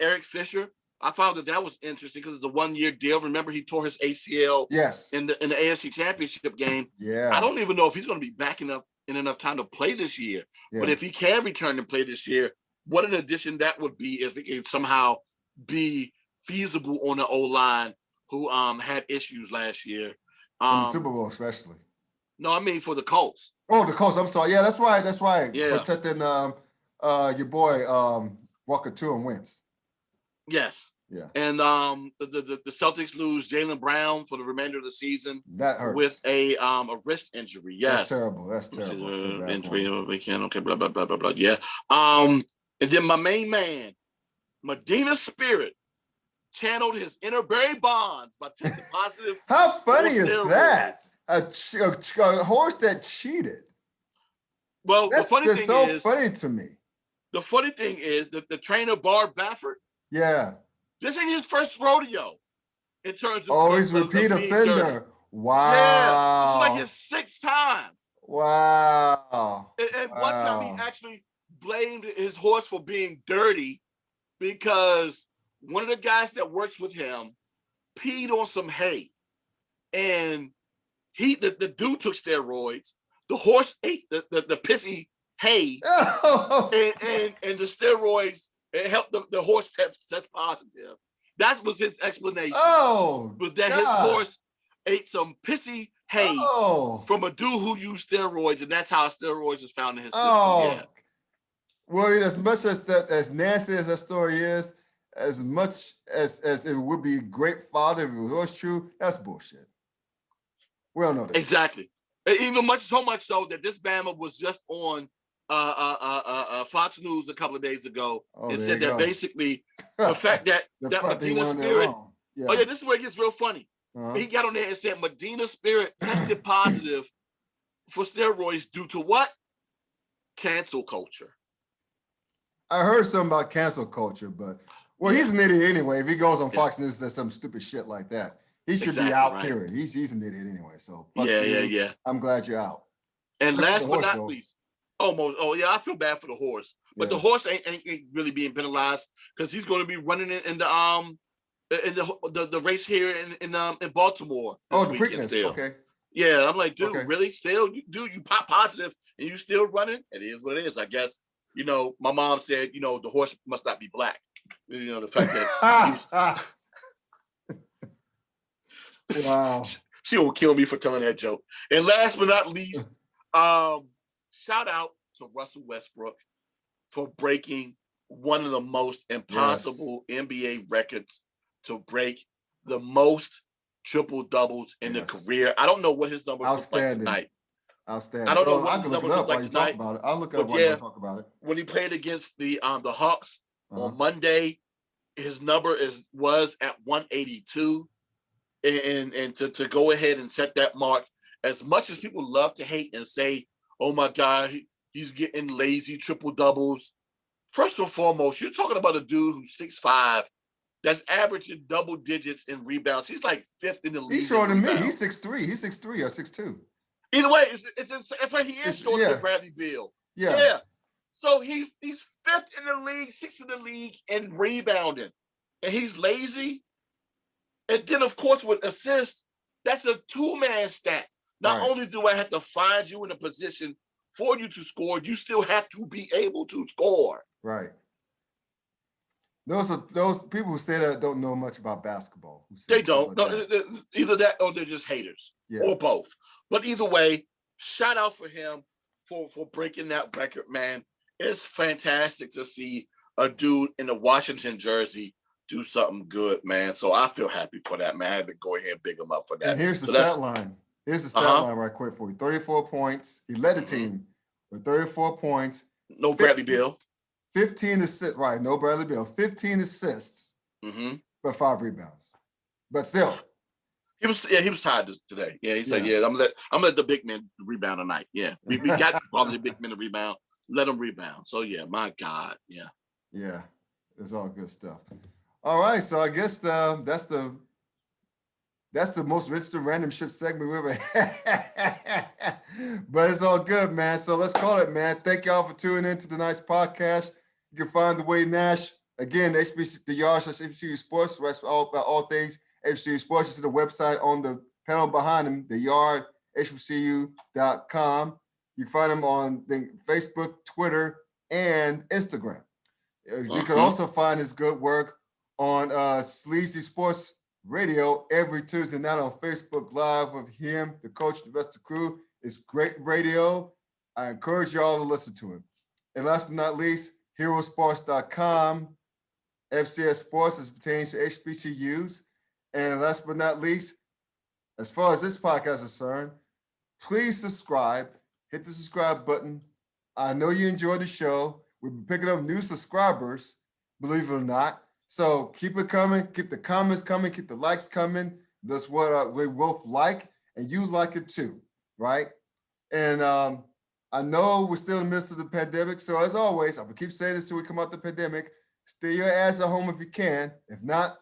Speaker 2: Eric Fisher. I found that was interesting because it's a 1-year deal. Remember, he tore his ACL in the AFC Championship game.
Speaker 1: Yeah.
Speaker 2: I don't even know if he's going to be back in enough time to play this year. Yeah. But if he can return and play this year, what an addition that would be if it can somehow be feasible on the O-line who had issues last year.
Speaker 1: In the Super Bowl, especially.
Speaker 2: No, I mean for the Colts.
Speaker 1: Oh, the Colts. I'm sorry. Yeah, that's right.
Speaker 2: Yeah.
Speaker 1: Protecting your boy Walker Two and Wentz.
Speaker 2: Yes.
Speaker 1: Yeah.
Speaker 2: And the Celtics lose Jaylen Brown for the remainder of the season.
Speaker 1: That hurts.
Speaker 2: With a wrist injury. Yes.
Speaker 1: That's terrible.
Speaker 2: Injury weekend. Okay, blah blah blah blah blah. Yeah. And then my main man, Medina Spirit, channeled his inner Barry Bonds by testing positive.
Speaker 1: How funny is that? A horse that cheated.
Speaker 2: Well, the funny thing is,
Speaker 1: funny to me.
Speaker 2: The funny thing is that the trainer Bart Baffert.
Speaker 1: Yeah.
Speaker 2: This ain't his first rodeo in terms of.
Speaker 1: Oh, he's repeat offender. Dirty. Wow.
Speaker 2: Yeah, this is like his 6th time.
Speaker 1: Wow.
Speaker 2: And one time he actually blamed his horse for being dirty because one of the guys that works with him peed on some hay, and the dude took steroids. The horse ate the pissy hay, and the steroids. It helped the horse test positive. That was his explanation. Was that his horse ate some pissy hay from a dude who used steroids, and that's how steroids is found in his system. Yeah.
Speaker 1: Well, as much as nasty as that story is, as much as it would be great fodder if it was true, that's bullshit. We don't know this.
Speaker 2: Exactly. Even so much so that this Bama was just on Fox News a couple of days ago and said that basically the fact that Medina Spirit
Speaker 1: Yeah.
Speaker 2: Oh, yeah, this is where it gets real funny.
Speaker 1: Uh-huh.
Speaker 2: He got on there and said Medina Spirit tested positive for steroids due to what? Cancel culture.
Speaker 1: I heard something about cancel culture, but he's an idiot anyway. If he goes on Fox News and says some stupid shit like that, he should be out. Right. Period. He's an idiot anyway. So
Speaker 2: yeah.
Speaker 1: I'm glad you're out.
Speaker 2: And last but not least, I feel bad for the horse, but the horse ain't really being penalized because he's going to be running in the race here in Baltimore.
Speaker 1: The Preakness. Still. Okay.
Speaker 2: Yeah, I'm like, dude, really? Still, dude, you pop positive and you still running? It is what it is, I guess. You know, my mom said, the horse must not be black. The fact that
Speaker 1: wow.
Speaker 2: She will kill me for telling that joke. And last but not least, shout out to Russell Westbrook for breaking one of the most impossible NBA records to break, the most triple doubles in the career. I don't know what his numbers look like tonight.
Speaker 1: Outstanding.
Speaker 2: I don't know what his numbers look like tonight.
Speaker 1: I'll look it up while you talk about it.
Speaker 2: When he played against the Hawks on Monday, his number was at 182. And to go ahead and set that mark, as much as people love to hate and say, oh my God, he's getting lazy triple doubles. First and foremost, you're talking about a dude who's 6'5", that's averaging double digits in rebounds. He's like fifth in the league.
Speaker 1: He's shorter than me. He's 6'3". He's 6'3" or 6'2".
Speaker 2: Either way, it's right. He is shorter than Bradley Beal.
Speaker 1: Yeah.
Speaker 2: So he's fifth in the league, sixth in the league in rebounding, and he's lazy. And then, of course, with assists, that's a two-man stat. Not only do I have to find you in a position for you to score, you still have to be able to score.
Speaker 1: Right. Those people who say that don't know much about basketball.
Speaker 2: They don't. Either that or they're just haters, or both. But either way, shout out for him for breaking that record, man. It's fantastic to see a dude in the Washington jersey do something good, man. So I feel happy for that, man. I had to go ahead and big him up for that.
Speaker 1: And here's the stat line. Here's the stat line right quick for you. 34 points. He led the team with 34 points.
Speaker 2: No Bradley Beal.
Speaker 1: 15 assists. Right, no Bradley Beal. 15 assists, but 5 rebounds. But still.
Speaker 2: He was tired today. Yeah, he said, I'm gonna let the big men rebound tonight. Yeah. We got probably the big men to rebound. Let them rebound. So yeah, my God. Yeah.
Speaker 1: Yeah. It's all good stuff. All right, so I guess that's the most interesting random shit segment we ever had. But it's all good, man. So let's call it, man. Thank y'all for tuning in to tonight's podcast. You can find the Wade Nash again, the Yard / HBCU Sports. The rest about all things HBCU Sports. You see the website on the panel behind him, the Yard HBCU.com. You can find them on Facebook, Twitter, and Instagram. You can also find his good work on Sleazy Sports Radio every Tuesday night on Facebook Live with him, the coach, the rest of the crew. It's great radio. I encourage y'all to listen to him. And last but not least, herosports.com, FCS Sports as it pertains to HBCUs. And last but not least, as far as this podcast is concerned, please subscribe. Hit the subscribe button. I know you enjoyed the show. We've been picking up new subscribers, believe it or not. So keep it coming. Keep the comments coming. Keep the likes coming. That's what we both like, and you like it too, right? And I know we're still in the midst of the pandemic. So as always, I'm going to keep saying this till we come out the pandemic. Stay your ass at home if you can. If not,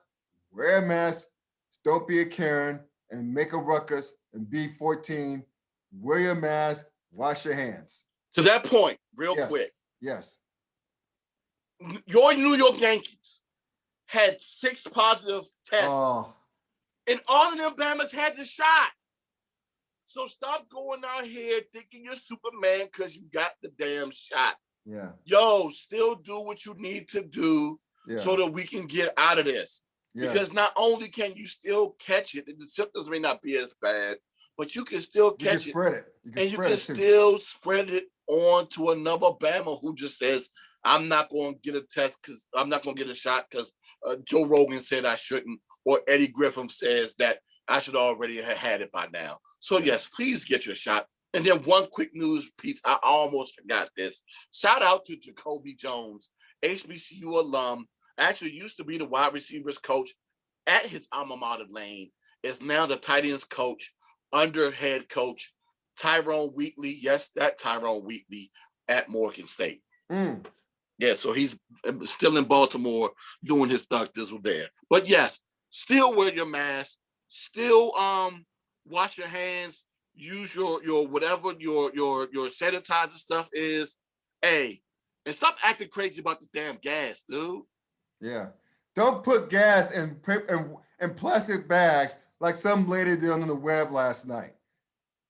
Speaker 1: wear a mask. Don't be a Karen and make a ruckus and be 14. Wear your mask. Wash your hands.
Speaker 2: To that point, real quick.
Speaker 1: Yes.
Speaker 2: Your New York Yankees had 6 positive tests, and all of them Bammers had the shot. So stop going out here thinking you're Superman because you got the damn shot.
Speaker 1: Yeah.
Speaker 2: Yo, still do what you need to do so that we can get out of this. Yeah. Because not only can you still catch it, the symptoms may not be as bad, but you can still catch it.
Speaker 1: Spread it.
Speaker 2: You can still spread it on to another Bama who just says, I'm not going to get a test because I'm not going to get a shot because Joe Rogan said I shouldn't, or Eddie Griffin says that I should already have had it by now. So yes, please get your shot. And then one quick news piece, I almost forgot this. Shout out to Jacoby Jones, HBCU alum, actually used to be the wide receivers coach at his alma mater Lane is now the tight ends coach under head coach Tyrone Wheatley. Yes, that Tyrone Wheatley at Morgan State. Yeah, so he's still in Baltimore doing his stuff thizzle there. But yes, still wear your mask, still wash your hands, use your whatever your sanitizer stuff is. Hey, and stop acting crazy about this damn gas, dude.
Speaker 1: Yeah. Don't put gas in plastic bags like some lady did on the web last night.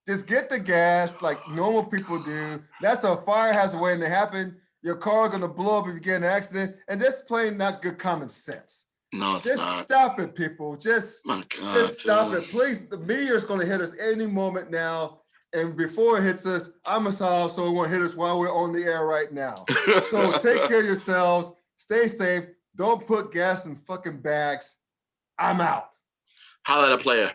Speaker 1: Just get the gas like normal people do. That's a fire hazard waiting to happen. Your car's gonna blow up if you get in an accident, and that's plain not good common sense.
Speaker 2: No, it's
Speaker 1: just
Speaker 2: not.
Speaker 1: Stop it, people. Just stop
Speaker 2: dude.
Speaker 1: it, please. The meteor is gonna hit us any moment now, and before it hits us, I'm a sign so it won't hit us while we're on the air right now. So take care of yourselves. Stay safe. Don't put gas in fucking bags. I'm out.
Speaker 2: Holla at a player.